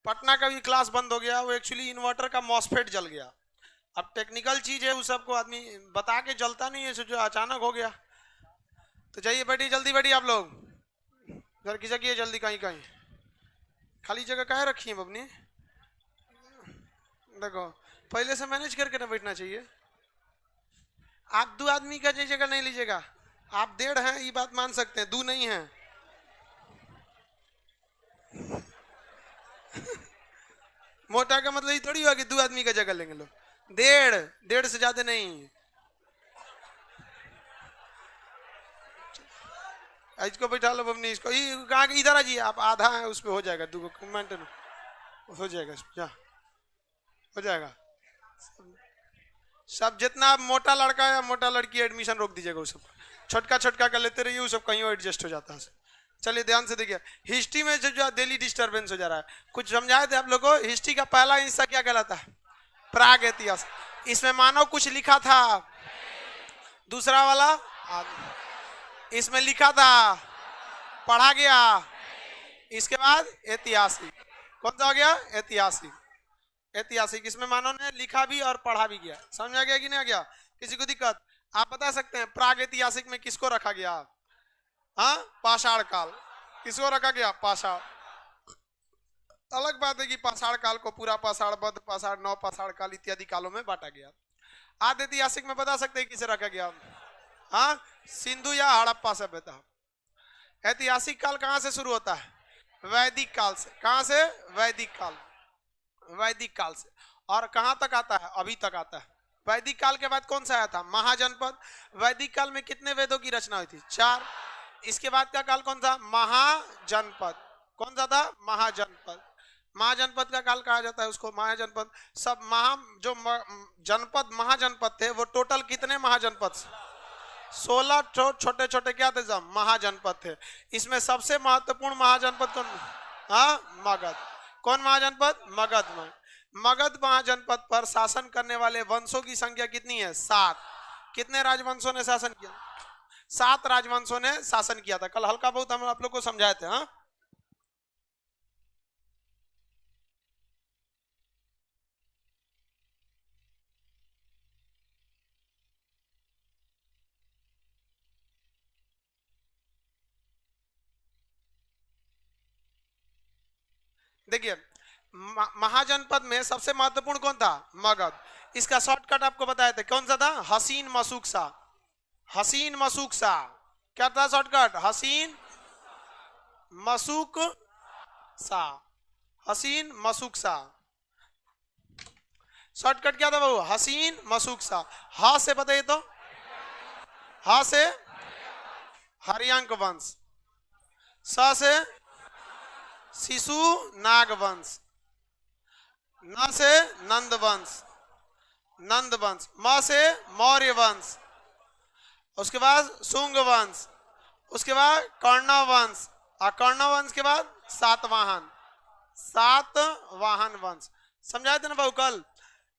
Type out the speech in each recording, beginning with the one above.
पटना का भी क्लास बंद हो गया, वो एक्चुअली इन्वर्टर का मॉसफेट जल गया। अब टेक्निकल चीज है, उस सबको आदमी बता के जलता नहीं है, जो अचानक हो गया। तो जाइए बैठिए, जल्दी बैठिए आप लोग, घर की जगह जल्दी, कहीं कहीं खाली जगह काहे रखी है अपनी। देखो पहले से मैनेज करके ना बैठना चाहिए। आप 2 आदमी का जगह नहीं लीजिएगा, आप 1.5 हैं ये बात मान सकते हैं, 2 नहीं है। मोटा का मतलब ये थोड़ी हुआ कि 2 आदमी का जगह लेंगे लोग, 1.5 से ज्यादा नहीं। इसको बैठा लो अपनी, इसको कहाँ इधर आ जी, आप आधा है उस पर हो जाएगा, 2 मिनट हो जाएगा, जा हो जाएगा सब। जितना आप मोटा लड़का या मोटा लड़की एडमिशन रोक दीजिएगा, उस सब छोटका छोटका का लेते रहिए, वो सब कहीं एडजस्ट हो जाता है। चलिए ध्यान से देखिए, हिस्ट्री में जो डेली डिस्टर्बेंस हो जा रहा है, कुछ समझाए थे आप लोगों को। हिस्ट्री का पहला हिस्सा क्या कहलाता है? प्राग इतिहास। इसमें मानव कुछ लिखा था, दूसरा वाला इसमें लिखा था, पढ़ा गया। इसके बाद ऐतिहासिक, कौन सा हो गया? ऐतिहासिक। ऐतिहासिक इसमें मानव ने लिखा भी और पढ़ा भी गया। समझ आ गया कि नहीं आ गया? किसी को दिक्कत? आप बता सकते हैं प्राग ऐतिहासिक में किसको रखा गया? हाँ, पाषाण काल। किसको रखा गया? पाषाण। अलग बात है कि पाषाण काल को पूरा पाषाण, बद्ध पाषाण, नव पाषाण काल इत्यादि कालों में बांटा गया। आदि ऐतिहासिक में बता सकते हैं किसे रखा गया? हाँ, सिंधु या हड़प्पा सभ्यता। ऐतिहासिक काल कहां से शुरू होता है? वैदिक काल से। कहां से? वैदिक काल। वैदिक काल से। और कहां तक आता है? अभी तक आता है। वैदिक काल के बाद कौन सा आया था? महाजनपद। वैदिक काल में कितने वेदों की रचना हुई थी? 4। इसके बाद का काल कौन था? महाजनपद। कौन सा था? महाजनपद। महाजनपद का काल कहा जाता है उसको। महाजनपद सब जो जनपद महाजनपद थे, वो टोटल कितने महाजनपद? 16 छोटे छोटे क्या थे? सब महाजनपद थे। इसमें सबसे महत्वपूर्ण महाजनपद कौन? हाँ, मगध। कौन महाजनपद? मगध में। मगध महाजनपद पर शासन करने वाले वंशों की संख्या कितनी है? 7। कितने राजवंशों ने शासन किया? 7 राजवंशों ने शासन किया था। कल हल्का बहुत हम आप लोग को समझाए थे। हाँ, देखिए महाजनपद में सबसे महत्वपूर्ण कौन था? मगध। इसका शॉर्टकट आपको बताए थे, कौन सा था? हसीन मसूकसा। हसीन मसूकसा क्या था शॉर्टकट? हसीन मसूक सा। हसीन मसूक सा शॉर्टकट क्या था बाबू? हसीन मसूक सा। हा से बताइए तो, हा से हरियांक वंश, स से शिशु नाग वंश, न से नंद वंश, नंद वंश, म से मौर्य वंश, उसके बाद शुंग वंश, उसके बाद कर्ण वंश, और कर्ण वंश के बाद सातवाहन, सातवाहन वंश। समझाए थे ना बाबू कल?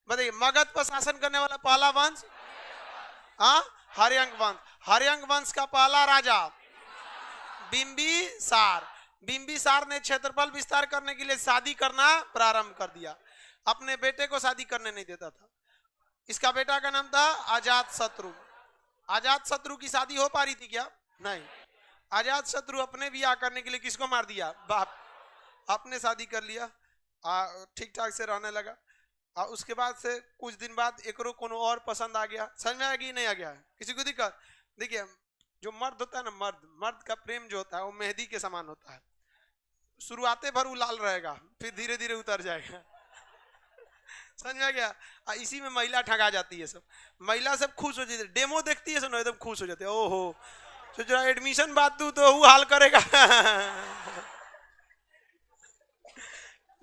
बताइए मगध पर शासन करने वाला पहला वंश? हाँ, हरियांक वंश। हरियांक वंश का पहला राजा बिंबिसार। बिंबिसार ने क्षेत्रफल विस्तार करने के लिए शादी करना प्रारंभ कर दिया। अपने बेटे को शादी करने नहीं देता था। इसका बेटा का नाम था अजात शत्रु। अजात शत्रु की शादी हो पा रही थी क्या? नहीं। अजात शत्रु अपने ब्याह करने के लिए किसको मार दिया? बाप। अपने शादी कर लिया, ठीक ठाक से रहने लगा। और उसके बाद से कुछ दिन बाद एकरो कोनो और पसंद आ गया। समझ में आ गया नहीं आ गया? किसी को दिक्कत? देखिए जो मर्द होता है ना, मर्द का प्रेम जो होता है वो मेहंदी के समान होता है। शुरुआते भर वो लाल रहेगा, फिर धीरे धीरे उतर जाएगा। समझ में आ गया? इसी में महिला ठगा जाती है। सब महिला सब खुश हो जाती है, डेमो देखती है सब एकदम खुश हो जाते हैं। ओहो, तो जरा एडमिशन बात दू तो वो हाल करेगा।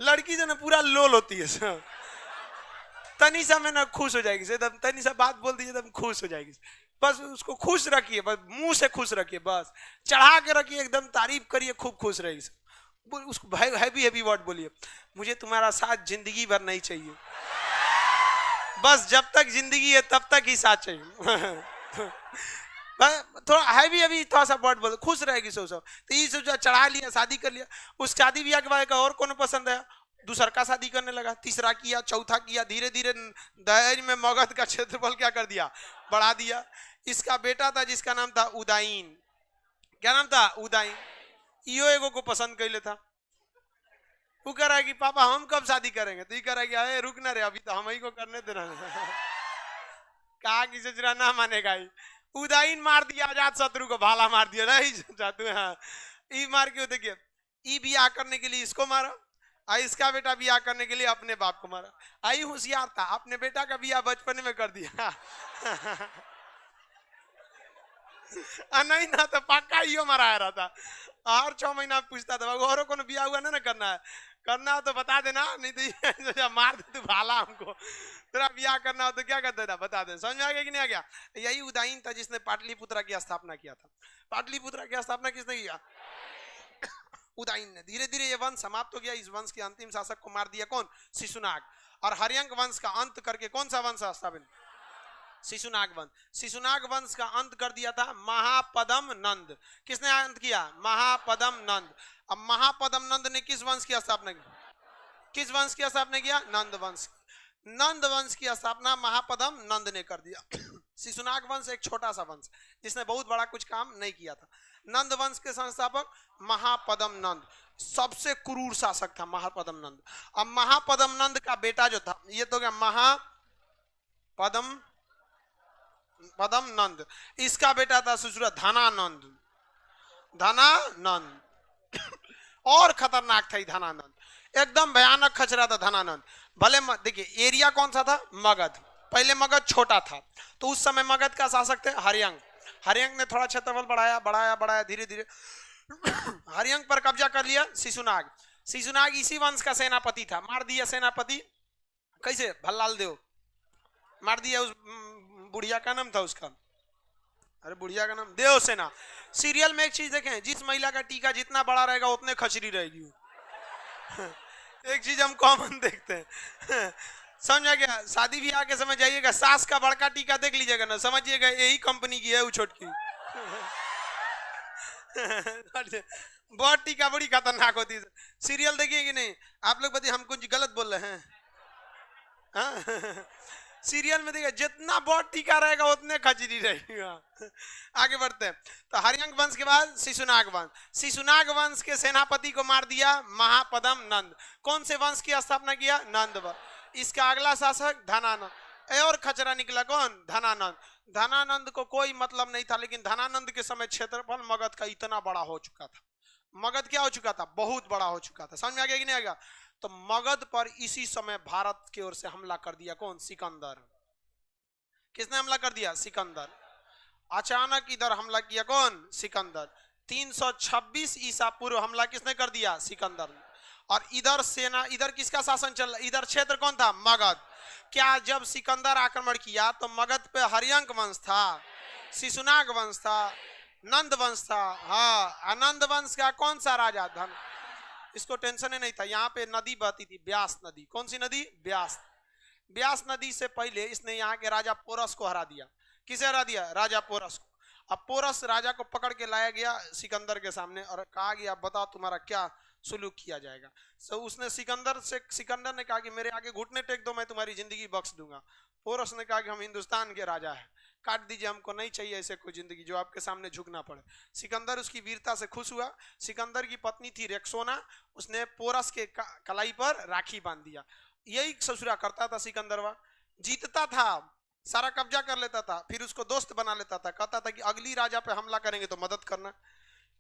लड़की जो ना पूरा लोल होती है सब, तनी सा में ना खुश हो जाएगी, एकदम तनी सा बात बोल दीजिए एकदम खुश हो जाएगी। बस उसको खुश रखिए, बस मुंह से खुश रखिए, बस चढ़ा के रखिए, एकदम तारीफ करिए, खूब खुश रहेगी। उसको हैवी हैवी वर्ड बोलिए, मुझे तुम्हारा साथ जिंदगी भर नहीं चाहिए, बस जब तक जिंदगी है तब तक ही साथ चाहिए। थोड़ा हैवी हैवी थोड़ा सा वर्ड बोल, खुश रहेगी सब। तो ये सब चढ़ा लिया, शादी कर लिया। उस शादी ब्याह के बाद और कौन पसंद है? दूसरा का शादी करने लगा, तीसरा किया, चौथा किया, धीरे धीरे दहेज में मगध का क्षेत्रफल क्या कर दिया, बढ़ा दिया। इसका बेटा था जिसका नाम था उदाइन। क्या नाम था, उदाइन। इो एगो को पसंद कर लेता। वो कह रहा है कि पापा हम कब शादी करेंगे, तो ये कह रहा है कि अरे रुक ना रे, अभी तो हम ही को करने देना। कहा कि ससुरा ना मानेगा ही। उदाइन मार दिया अजात शत्रु को, भाला मार दिया नहीं जातु। हाँ, ई मार के देखिए, ई बियाह करने के लिए इसको मारा, आई इसका बेटा बियाह करने के लिए अपने बाप को मारा। आई होशियार था, अपने बेटा का बियाह बचपन में कर दिया। नहीं ना तो पक्का इो मराया रहा था। हर 6 महीना पूछता था, औरों को बियाह हुआ ना करना है, करना हो तो बता देना, नहीं तो मार दे तू भाला हमको। तेरा बियाह करना हो तो क्या कर देना, बता दे। समझ में आ गया कि नहीं आ गया? यही उदाइन था जिसने पाटलिपुत्रा की स्थापना किया था। पाटलिपुत्रा की स्थापना किसने किया? उदाइन ने। धीरे धीरे ये वंश समाप्त हो गया। इस वंश के अंतिम शासक को मार दिया कौन? शिशुनाग। और हर्यंक वंश का अंत करके कौन सा वंश स्थापित? शिशुनाग वंश। शिशुनाग वंश का अंत कर दिया था महापदम नंद। किसने अंत किया? महापदम नंद। अब महापदम नंद ने किस वंश की स्थापना की? किस वंश की स्थापना किया? नंद वंश। नंद वंश की स्थापना महापदम नंद ने कर दिया। शिशुनाग वंश एक छोटा सा वंश जिसने बहुत बड़ा कुछ काम नहीं किया था। नंद वंश के संस्थापक महापदम नंद, सबसे क्रूर शासक था महापदम नंद। अब महापदम नंद का बेटा जो था, ये तो क्या, महापदम पदम नंद, इसका बेटा था ससुरा धनानंद। धनानंद और खतरनाक था धनानंद, एकदम भयानक खचरा था धनानंद। भले देखिए एरिया कौन सा था? मगध। पहले मगध छोटा था, तो उस समय मगध का शासक थे हर्यंक। हर्यंक ने थोड़ा क्षेत्रफल बढ़ाया बढ़ाया बढ़ाया, धीरे धीरे हर्यंक पर कब्जा कर लिया शिशुनाग। शिशुनाग इसी वंश का सेनापति था। मार दिया सेनापति, कैसे? भल्लाल देव मार दिया। उस बुढ़िया का नाम था उसका, अरे बुढ़िया का नाम देवसेना। सीरियल में एक चीज देखें, जिस महिला का टीका जितना बड़ा रहेगा उतने खचरी रहेगी। एक चीज हम कॉमन देखते हैं। समझ आ गया? शादी ब्याह के समय जाइएगा, सास का बड़का टीका देख लीजिएगा ना, समझिएगा यही कंपनी की है वो छोटकी। बहुत टीका बड़ी खतरनाक होती है। सीरियल देखिए कि नहीं आप लोग? बताइए, हम कुछ गलत बोल रहे हैं? हाँ? सीरियल में देखिए जितना बहुत टीका रहेगा उतने खचरी रहेगा। आगे बढ़ते हैं। तो हर्यंक वंश के बाद शिशुनाग वंश। शिशुनाग वंश के सेनापति को मार दिया महापदम नंद। कौन से वंश की स्थापना किया? नंद वंश। इसका अगला शासक धनानंद। और खचरा निकला कौन? धनानंद। धनानंद को कोई मतलब नहीं था, लेकिन धनानंद के समय क्षेत्रफल मगध का इतना बड़ा हो चुका था। मगध क्या हो चुका था? बहुत बड़ा हो चुका था। समझ में आ गया कि नहीं आ गया? तो मगध पर इसी समय भारत की ओर से हमला कर दिया कौन? सिकंदर। किसने हमला कर दिया? सिकंदर। अचानक इधर हमला किया कौन? सिकंदर। 326 ईसा पूर्व हमला किसने कर दिया? सिकंदर। और इधर सेना, इधर किसका शासन चल रहा? इधर क्षेत्र कौन था? मगध। क्या जब सिकंदर आक्रमण किया तो मगध पे हर्यंक वंश था, शिशुनाग वंश था, नंद वंश था। हाँ, आनंद वंश का कौन सा राजा? धन। इसको टेंशन ही नहीं था। यहाँ पे नदी बहती थी, ब्यास नदी। कौन सी नदी? ब्यास। ब्यास नदी से पहले इसने यहाँ के राजा पोरस को हरा दिया। किसे हरा दिया? राजा पोरस को। अब पोरस राजा को पकड़ के लाया गया सिकंदर के सामने और कहा गया बताओ तुम्हारा क्या सुलूक किया जाएगा। तो उसने सिकंदर ने कहा कि मेरे आगे घुटने टेक दो, मैं तुम्हारी जिंदगी बख्श दूंगा। पोरस ने कहा कि हम हिंदुस्तान के राजा हैं, काट दीजिए, हमको नहीं चाहिए ऐसे कोई जिंदगी जो आपके सामने झुकना पड़े। सिकंदर उसकी वीरता से खुश हुआ। सिकंदर की पत्नी थी रेक्सोना, उसने पोरस के कलाई पर राखी बांध दिया। यही ससुरा करता था सिकंदरवा। जीतता था, सारा कब्जा कर लेता था, फिर उसको दोस्त बना लेता था। कहता था कि अगली राजा पे हमला करेंगे तो मदद करना।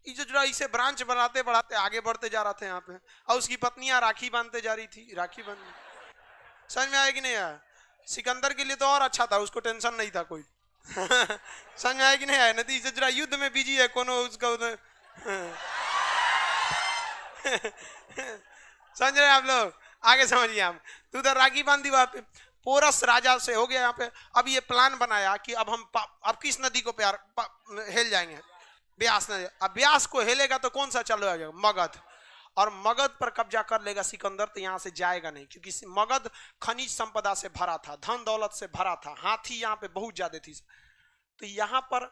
इसे ब्रांच बढ़ाते बढ़ाते आगे बढ़ते जा रहा था यहाँ पे। और उसकी पत्नियां राखी बांधते जा रही थी, राखी बांध। समझ में आएगी नहीं आया? सिकंदर के लिए तो और अच्छा था, उसको टेंशन नहीं था कोई। समझ में आएगी नहीं आया? नहीं जरा युद्ध में बिजी है कोनो उसका। समझ रहे आप लोग? आगे समझिए आप। तो उधर राखी बांधी वहां पे, पोरस राजा से हो गया यहाँ पे। अब ये प्लान बनाया कि अब हम अब किस नदी को प्यार हेल जाएंगे? ब्यास नदी। अब ब्यास को हेलेगा तो कौन सा चल जाएगा? मगध। और मगध पर कब्जा कर लेगा सिकंदर तो यहाँ से जाएगा नहीं, क्योंकि मगध खनिज संपदा से भरा था, धन दौलत से भरा था, हाथी यहाँ पे बहुत ज्यादा थी। तो यहाँ पर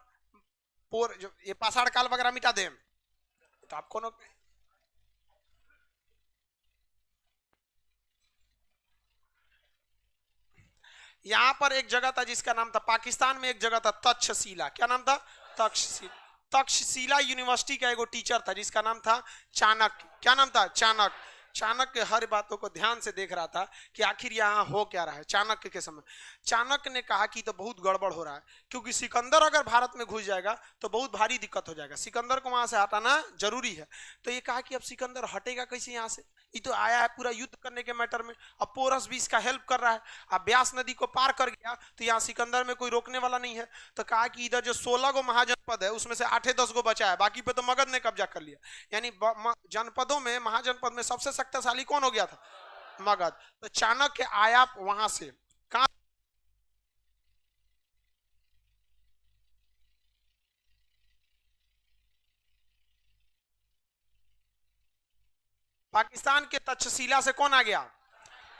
जो ये पाषाण काल वगैरह मिटा दे तो आपको यहाँ पर एक जगह था जिसका नाम था, पाकिस्तान में एक जगह था तक्षशिला। क्या नाम था? तक्षशिला। तक्षशिला यूनिवर्सिटी का एक टीचर था जिसका नाम था चाणक्य। क्या नाम था? चाणक्य। चाणक्य हर बातों को ध्यान से देख रहा था कि आखिर यहाँ हो क्या रहा है। चाणक्य के समय चाणक्य ने कहा कि तो बहुत गड़बड़ हो रहा है, क्योंकि सिकंदर अगर भारत में घुस जाएगा तो बहुत भारी दिक्कत हो जाएगा, सिकंदर को वहां से हटाना जरूरी है। तो ये कहा कि अब सिकंदर हटेगा कैसे यहाँ से, ये तो आया है पूरा युद्ध करने के मैटर में, अब पोरस भी इसका हेल्प कर रहा है, अब ब्यास नदी को पार कर गया तो यहाँ सिकंदर में कोई रोकने वाला नहीं है। तो कहा कि इधर जो 16 गो महाजनपद है उसमें से 8-10 गो बचा है, बाकी पे तो मगध ने कब्जा कर लिया। यानी जनपदों में, महाजनपद में सबसे शक्तिशाली कौन हो गया था? मगध। तो चाणक्य आया वहां से, कहां? पाकिस्तान के तक्षशिला से कौन आ गया?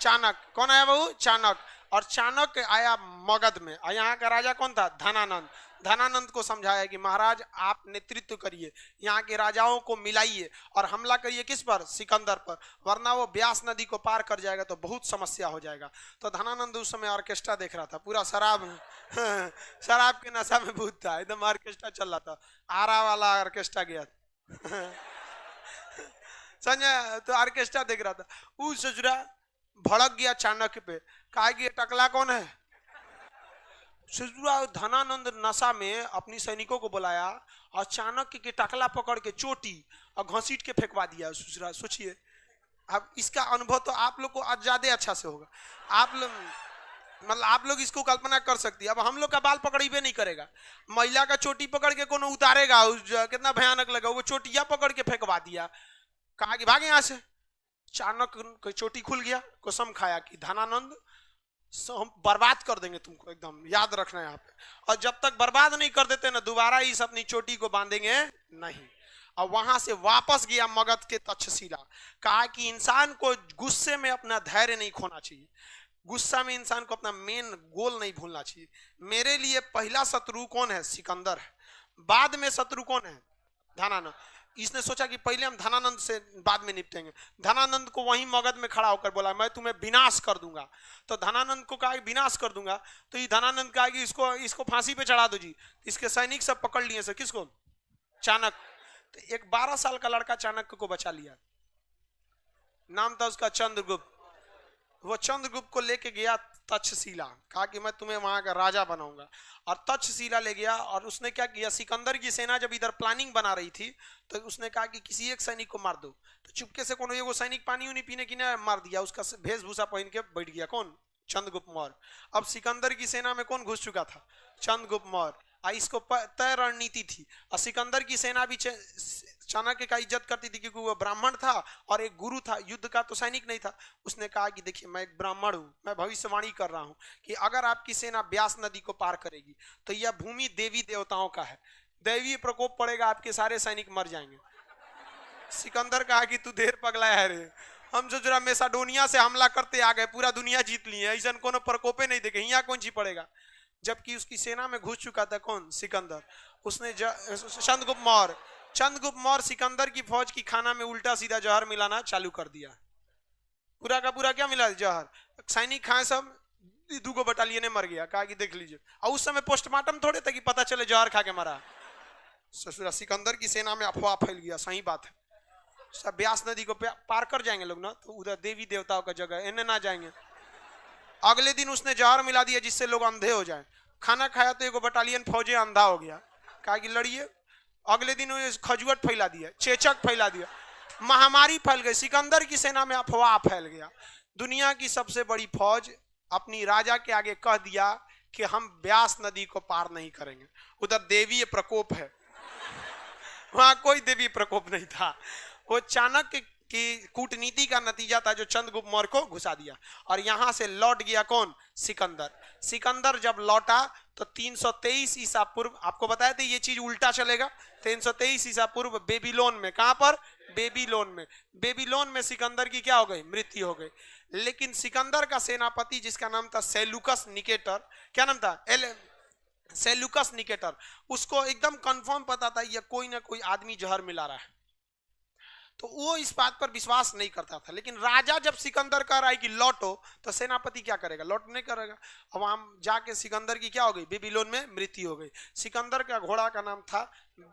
चाणक्य। कौन आया बहू? चाणक्य। और चाणक्य आया मगध में, और यहाँ का राजा कौन था? धनानंद। धनानंद को समझाया कि महाराज आप नेतृत्व करिए, यहाँ के राजाओं को मिलाइए और हमला करिए किस पर? सिकंदर पर, वरना वो ब्यास नदी को पार कर जाएगा तो बहुत समस्या हो जाएगा। तो धनानंद उस समय ऑर्केस्ट्रा देख रहा था, पूरा शराब शराब के नशा में भूत था, एकदम ऑर्केस्ट्रा चल रहा था, आरा वाला ऑर्केस्ट्रा गया संजय तो ऑर्केस्ट्रा देख रहा था। वो ससुरा भड़क गया चाणक्य पे, कहा कि टकला कौन है? ससुरा धनानंद नशा में अपनी सैनिकों को बुलाया और चाणक्य के टकला पकड़ के चोटी और घसीट के फेंकवा दिया। ससुरा सोचिए, अब इसका अनुभव तो आप लोग को ज्यादा अच्छा से होगा। आप लोग मतलब आप लोग इसको कल्पना कर सकती है। अब हम लोग का बाल पकड़ीबे नहीं करेगा, महिला का चोटी पकड़ के कोनो उतारेगा, कितना भयानक लगा। वो चोटिया पकड़ के फेंकवा दिया, कहा कि भागे यहाँ से। चाणक्य की चोटी खुल गया, कसम खाया कि धनानंद हम बर्बाद कर देंगे तुमको, एकदम याद रखना है यहाँ पे। और जब तक बर्बाद नहीं कर देते ना, दोबारा इस अपनी चोटी को बांधेंगे नहीं। और वहां से वापस गया मगध के तक्षशिला, कहा कि इंसान को गुस्से में अपना धैर्य नहीं खोना चाहिए, गुस्सा में इंसान को अपना मेन गोल नहीं भूलना चाहिए। मेरे लिए पहला शत्रु कौन है? सिकंदर है, बाद में शत्रु कौन है? धनानंद। इसने सोचा कि पहले हम धनानंद से बाद में निपटेंगे। धनानंद को वहीं मगध में खड़ा होकर बोला मैं तुम्हें विनाश कर दूंगा। तो धनानंद को कहा विनाश कर दूंगा, तो ये धनानंद कहा कि इसको फांसी पे चढ़ा दो जी। इसके सैनिक सब पकड़ लिए से, किसको? चाणक्य। तो एक 12 साल का लड़का चाणक्य को बचा लिया, नाम था उसका चंद्रगुप्त। वो चंद्रगुप्त को लेके गया तक्षशिला, कहा कि मैं तुम्हें वहां का राजा बनाऊंगा। और तक्षशिला ले गया और उसने क्या किया, सिकंदर की सेना जब इधर प्लानिंग बना रही थी तो उसने कहा कि किसी एक सैनिक को मार दो। तो चुपके से कोनो एगो सैनिक पानी उनी पीने की ना मार दिया, उसका वेशभूषा पहन के बैठ गया। कौन? चंद्रगुप्त मौर्य। अब सिकंदर की सेना में कौन घुस चुका था? चंद्रगुप्त मौर्य। इसको तय रणनीति थी। और सिकंदर की सेना भी चाणक्य का इज्जत करती थी क्योंकि वो ब्राह्मण था और एक गुरु था, युद्ध का तो सैनिक नहीं था। उसने कहा कि देखिए मैं एक ब्राह्मण हूं, मैं भविष्यवाणी कर रहा हूं कि अगर आपकी सेना ब्यास नदी को पार करेगी तो यह भूमि देवी देवताओं का है, दैवीय प्रकोप पड़ेगा, आपके सारे सैनिक मर जाएंगे। सिकंदर कहा कि तू देर पगला है रे, हम जो जरा मैसेडोनिया से हमला करते आ गए, पूरा दुनिया जीत ली है, ऐसा कोनो प्रकोपे नहीं देखे, यहाँ कौन सी पड़ेगा। जबकि उसकी सेना में घुस चुका था कौन? सिकंदर। उसने चंद्रगुप्त मौर्य। चंद्रगुप्त मौर्य सिकंदर की फौज की खाना में उल्टा सीधा जहर मिलाना चालू कर दिया। पूरा का पूरा क्या मिला? जहर। सैनिक खाए सब, 2 बटालियन मर गया। कहा कि देख लीजिए। और उस समय पोस्टमार्टम थोड़े था कि पता चले जहर खा के मरा। ससुरा सिकंदर की सेना में अफवाह फैल गया। सही बात है, सब ब्यास नदी को पार कर जाएंगे लोग ना, तो उधर देवी देवताओं का जगह, इन्हें ना जाएंगे। अगले दिन उसने जहर मिला दिया जिससे लोग अंधे हो जाए। खाना खाया तो 1 बटालियन फौजी अंधा हो गया। कहा कि लड़िए। अगले दिन खजुआट फैला दिया, चेचक फैला दिया, महामारी फैल गई। सिकंदर की सेना में अफवाह फैल गया। दुनिया की सबसे बड़ी फौज अपनी राजा के आगे कह दिया कि हम ब्यास नदी को पार नहीं करेंगे, उधर देवीय प्रकोप है। वहां कोई देवी प्रकोप नहीं था, वो चाणक्य की कूटनीति का नतीजा था जो चंद्रगुप्त मौर्य को घुसा दिया। और यहां से लौट गया कौन? सिकंदर। सिकंदर जब लौटा तो 323 ईसा पूर्व, आपको बताया था ये चीज उल्टा चलेगा। 323 ईसा पूर्व बेबीलोन में, कहां पर? बेबीलोन में। बेबीलोन में सिकंदर की क्या हो गई? मृत्यु हो गई। लेकिन सिकंदर का सेनापति जिसका नाम था सेल्यूकस निकेटर, क्या नाम था? सेल्यूकस निकेटर, उसको एकदम कंफर्म पता था ये कोई ना कोई आदमी जहर मिला रहा है। तो वो इस बात पर विश्वास नहीं करता था। लेकिन राजा जब सिकंदर कह रहा है कि लौटो, तो सेनापति क्या करेगा? लौट नहीं करेगा। अब वहां जाके सिकंदर की क्या हो गई? बेबीलोन में मृत्यु हो गई। सिकंदर का घोड़ा का नाम था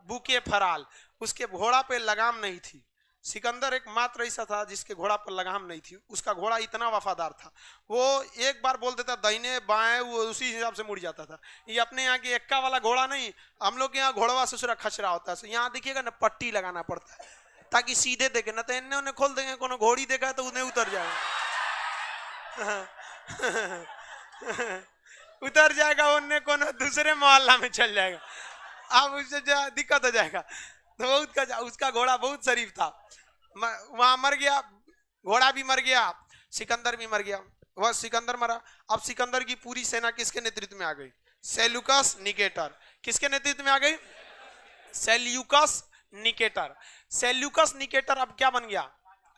बुके फराल, उसके घोड़ा पे लगाम नहीं थी। सिकंदर एक मात्र ऐसा था जिसके घोड़ा पर लगाम नहीं थी। उसका घोड़ा इतना वफादार था, वो एक बार बोल देता दाहिने बाएं, वो उसी हिसाब से मुड़ जाता था। ये अपने यहाँ के एक्का वाला घोड़ा नहीं, हम लोग के यहाँ घोड़वा ससुरा खचरा होता है। यहाँ देखिएगा ना, पट्टी लगाना पड़ता है ताकि सीधे देखे, ना तो इन्हें उन्हें खोल देंगे, कोनो घोड़ी देखा तो उन्हें उतर जाएगा उतर जाएगा, उन्हें कोनो दूसरे मोहल्ला में चल जाएगा, अब उससे दिक्कत हो जाएगा। तो उसका घोड़ा बहुत शरीफ था, वहां मर गया, घोड़ा भी मर गया, सिकंदर भी मर गया। वह सिकंदर मरा। अब सिकंदर की पूरी सेना किसके नेतृत्व में आ गई? Seleucus Nicator. किसके नेतृत्व में आ गई? Seleucus Nicator. सेल्यूकस निकेटर अब क्या बन गया?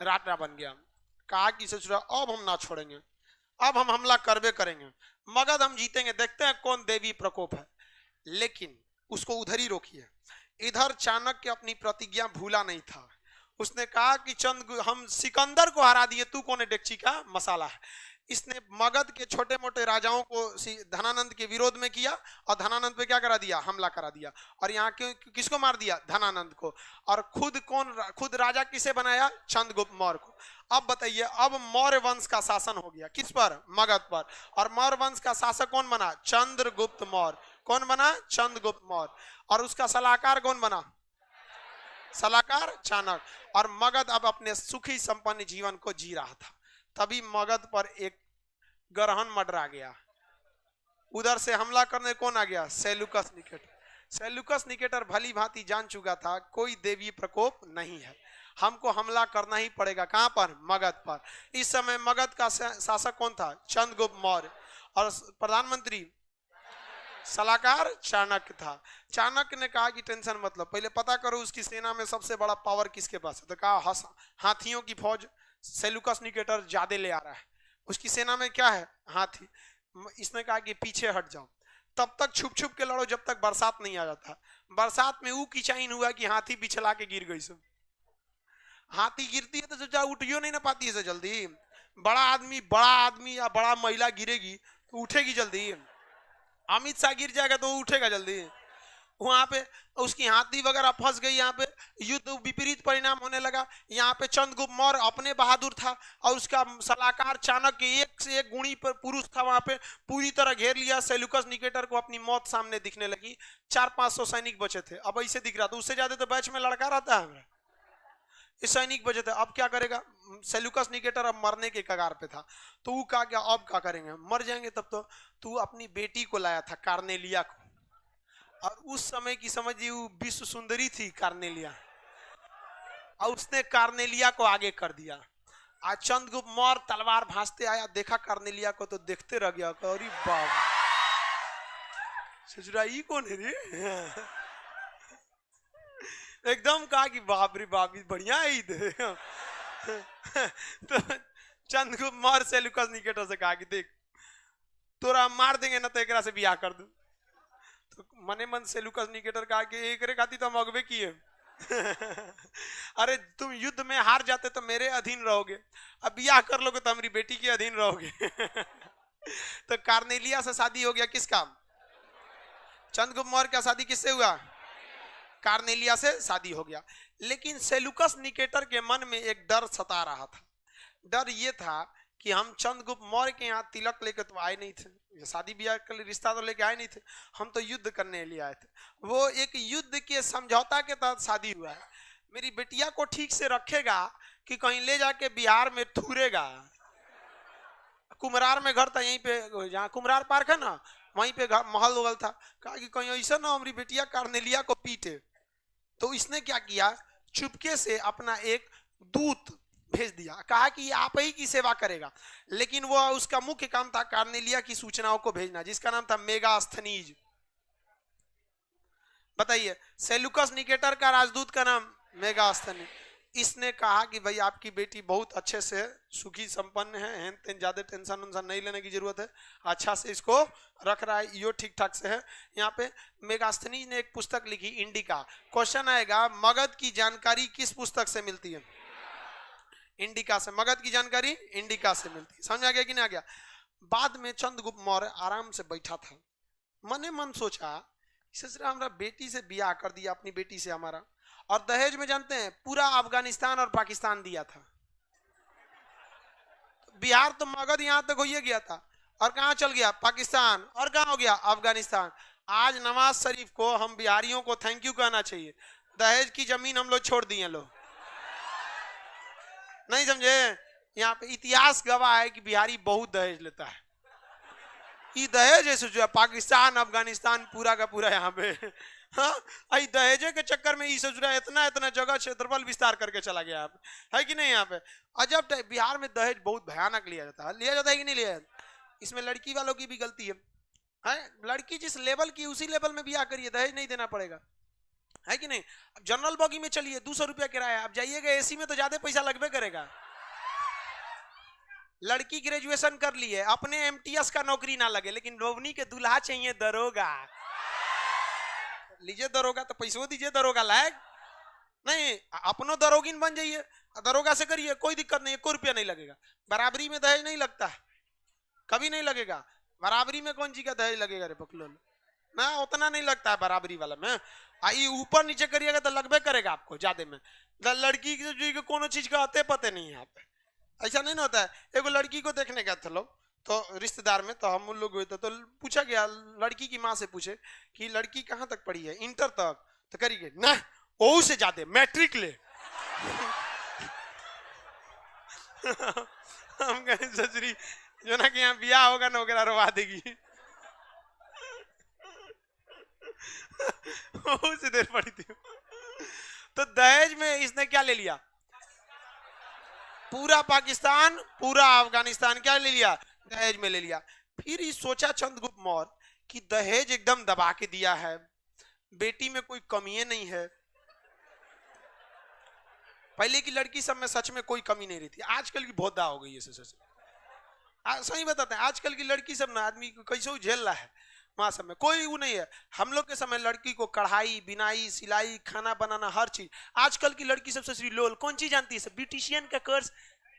राजा बन गया। कहा कि ससुरा अब हम ना छोड़ेंगे, अब हम हमला करबे करेंगे, मगध हम जीतेंगे, देखते हैं कौन देवी प्रकोप है। लेकिन उसको उधर ही रोकिए। इधर चाणक्य अपनी प्रतिज्ञा भूला नहीं था। उसने कहा कि हम सिकंदर को हरा दिए, तू कौन है डेक्ची का मसाला है। इसने मगध के छोटे मोटे राजाओं को धनानंद के विरोध में किया और धनानंद पे क्या करा दिया? हमला करा दिया। और यहाँ किसको मार दिया? धनानंद को। और खुद राजा किसे बनाया? चंद्रगुप्त मौर्य को। अब बताइए, अब मौर्य वंश का शासन हो गया किस पर? मगध पर। और मौर्य वंश का शासक कौन बना? चंद्रगुप्त मौर्य। कौन बना? चंद्रगुप्त मौर्य। और उसका सलाहकार कौन बना? सलाहकार चाणक्य। और मगध अब अपने सुखी संपन्न जीवन को जी रहा था। तभी मगध पर एक ग्रहण मंडरा गया। उधर से हमला करने कौन आ गया? Seleucus Nicator. सेल्यूकस निकेटर भली भांति जान चुका था कोई देवी प्रकोप नहीं है, हमको हमला करना ही पड़ेगा। कहां पर? मगध पर। इस समय मगध का शासक कौन था? चंद्रगुप्त मौर्य। और प्रधानमंत्री सलाहकार चाणक्य था। चाणक्य ने कहा कि टेंशन मतलब, पहले पता करो उसकी सेना में सबसे बड़ा पावर किसके पास है। तो कहा हाथियों की फौज सेल्यूकस निकेटर ज्यादा ले आ रहा है। उसकी सेना में क्या है? हाथी। इसने कहा कि पीछे हट जाओ, तब तक छुप छुप के लड़ो जब तक बरसात नहीं आ जाता। बरसात में वो किचाइन हुआ कि हाथी पिछला के गिर गई। सब हाथी गिरती है तो सोचा उठियो नहीं ना पाती है जल्दी। बड़ा आदमी या बड़ा महिला गिरेगी तो उठेगी जल्दी। अमित शाह गिर जाएगा तो वो उठेगा जल्दी। वहां पे उसकी हाथी वगैरह फंस गई। यहाँ पे युद्ध विपरीत परिणाम होने लगा। यहाँ पे चंद्रगुप्त मौर्य अपने बहादुर था और उसका सलाहकार चाणक्य एक से एक गुणी पर पुरुष था। वहां पे पूरी तरह घेर लिया। सेल्यूकस निकेटर को अपनी मौत सामने दिखने लगी। 400-500 सैनिक बचे थे। अब ऐसे दिख रहा था, उससे ज्यादा तो बैच में लड़का रहता है हमारा। इस सैनिक बचे थे। अब क्या करेगा? सेल्यूकस निकेटर अब मरने के कगार पे था। तो वो कहा क्या अब क्या करेंगे? मर जाएंगे तब तो। तू अपनी बेटी को लाया था, कार्नेलिया को। और उस समय की समझिए वो विश्व सुंदरी थी कार्नेलिया, और उसने कार्नेलिया को आगे कर दिया। आज चंद्रगुप्त मौर्य तलवार भांजते आया, देखा कार्नेलिया को तो देखते रह गया। अरे बाप, ससुरा ये कौन है रे? एकदम कहा कि बाप रे बाप, बढ़िया है। तो चंद्रगुप्त मौर्य सेल्यूकस निकेटर से कहा कि देख, तोरा मार देंगे ना तो एकरा से बियाह कर दू। तो मने मन सेल्यूकस निकेटर कहा कि एकरे खाती तो हम अगबे किए। अरे तुम युद्ध में हार जाते तो मेरे अधीन रहोगे, अब बियाह कर लोगे तो हमारी बेटी के अधीन रहोगे। तो कार्नेलिया से शादी हो गया। किसका? चंद्रगुप्त मौर्य का शादी किससे हुआ? कार्नेलिया से शादी हो गया। लेकिन सेल्यूकस निकेटर के मन में एक डर सता रहा था। डर ये था कि हम चंद्रगुप्त मौर्य के यहाँ तिलक लेके तो आए नहीं थे, शादी ब्याह के लिए रिश्ता तो लेके आए नहीं थे, हम तो युद्ध करने लिए आए थे। वो एक युद्ध के समझौता के तहत शादी हुआ है। मेरी बेटिया को ठीक से रखेगा कि कहीं ले जाके बिहार में थूरेगा। कुमरार में घर था, यहीं पे जहाँ कुमरार पार्क है ना, वहीं पे महल उगल था। कहा कि कहीं ऐसा ना हमारी बेटिया कार्नेलिया को पीटे। तो इसने क्या किया, चुपके से अपना एक दूत भेज दिया। कहा कि आप ही की सेवा करेगा। लेकिन वो उसका मुख्य काम था कार्नेलिया की सूचनाओं को भेजना, जिसका नाम था मेगास्थनीज। बताइए, सेल्यूकस निकेटर का राजदूत का नाम मेगास्थनीज। इसने कहा कि भाई आपकी बेटी बहुत अच्छे से सुखी संपन्न है, ज्यादा टेंशन उनसन नहीं लेने की जरूरत है, अच्छा से इसको रख रहा है, यो ठीक ठाक से है। यहाँ पे मेगास्थनीज ने एक पुस्तक लिखी, इंडिका। क्वेश्चन आएगा, मगध की जानकारी किस पुस्तक से मिलती है? इंडिका से, मगध की जानकारी इंडिका से मिलती है। समझ आ गया कि नहीं आ गया? बाद में चंद्रगुप्त मौर्य आराम से बैठा था, मने मन सोचा ससुरा हमारा बेटी से ब्याह कर दिया, अपनी बेटी से हमारा, और दहेज में जानते हैं पूरा अफगानिस्तान और पाकिस्तान दिया था। बिहार तो मगध यहां तक हो गया था, और कहां चल गया? पाकिस्तान, और कहां हो गया? अफगानिस्तान। आज नवाज शरीफ को हम बिहारियों को थैंक यू कहना चाहिए, दहेज की जमीन हम लोग छोड़ दिए। लोग नहीं समझे? यहाँ पे इतिहास गवाह है कि बिहारी बहुत दहेज लेता है। ये दहेज है जो पाकिस्तान अफगानिस्तान पूरा का पूरा यहाँ पे, हाँ, दहेजे के चक्कर में इतना इतना जगह क्षेत्रफल विस्तार करके चला गया है कि नहीं? यहाँ पे अजब बिहार में दहेज बहुत भयानक लिया जाता है कि नहीं लिया जाता? इसमें लड़की वालों की भी गलती है। लड़की जिस लेवल की उसी लेवल में ब्याह करिए, दहेज नहीं देना पड़ेगा, है कि नहीं? अब जनरल बॉगी में चलिए 200 रुपया किराया, अब जाइएगा एसी में तो ज्यादा पैसा लगभे करेगा। लड़की ग्रेजुएशन कर ली है, अपने एमटीएस का नौकरी ना लगे, लेकिन रोवनी के दूल्हा चाहिए दरोगा। लीजिए दरोगा, तो पैसों दीजिए दरोगा लायक नहीं, अपनो दरोगिन बन जाइए, दरोगा से करिए, कोई दिक्कत नहीं, 1 रुपया नहीं लगेगा। बराबरी में दहेज नहीं लगता, कभी नहीं लगेगा। बराबरी में कौन चीज का दहेज लगेगा रे पकलो ना, उतना नहीं लगता है बराबरी वाला में। आई ऊपर नीचे करिएगा तो लगभे करेगा आपको ज्यादा में। लड़की की कोनो चीज का अते पते नहीं है यहाँ पे, ऐसा नहीं ना होता है। एगो लड़की को देखने गए थे लोग, तो रिश्तेदार में, तो हम उन लोग हुए थे, तो पूछा गया लड़की की माँ से, पूछे कि लड़की कहाँ तक पढ़ी है? इंटर तक। तो करिए ना, ओ से जाते मैट्रिक ले। हम कहे ससुरी जो ना कि यहाँ ब्याह होगा ना वगैरह रोवा देगी। से देर पड़ी थी। तो दहेज में इसने क्या ले लिया? पूरा पाकिस्तान, पूरा अफगानिस्तान क्या ले लिया? दहेज में ले लिया। फिर ये सोचा चंद्रगुप्त मौर्य कि दहेज एकदम दबा के दिया है, बेटी में कोई कमी नहीं है। पहले की लड़की सब में सच में कोई कमी नहीं रहती, आजकल की बहुत दा हो गई है। सही बताते हैं, आजकल की लड़की सब ना आदमी कैसे झेल रहा है, वहां सब में कोई वो नहीं है। हम लोग के समय लड़की को कढ़ाई, बिनाई, सिलाई, खाना बनाना, हर चीज। आजकल की लड़की सब ससुरी लोल कौन चीज जानती है? ब्यूटिशियन का कोर्स,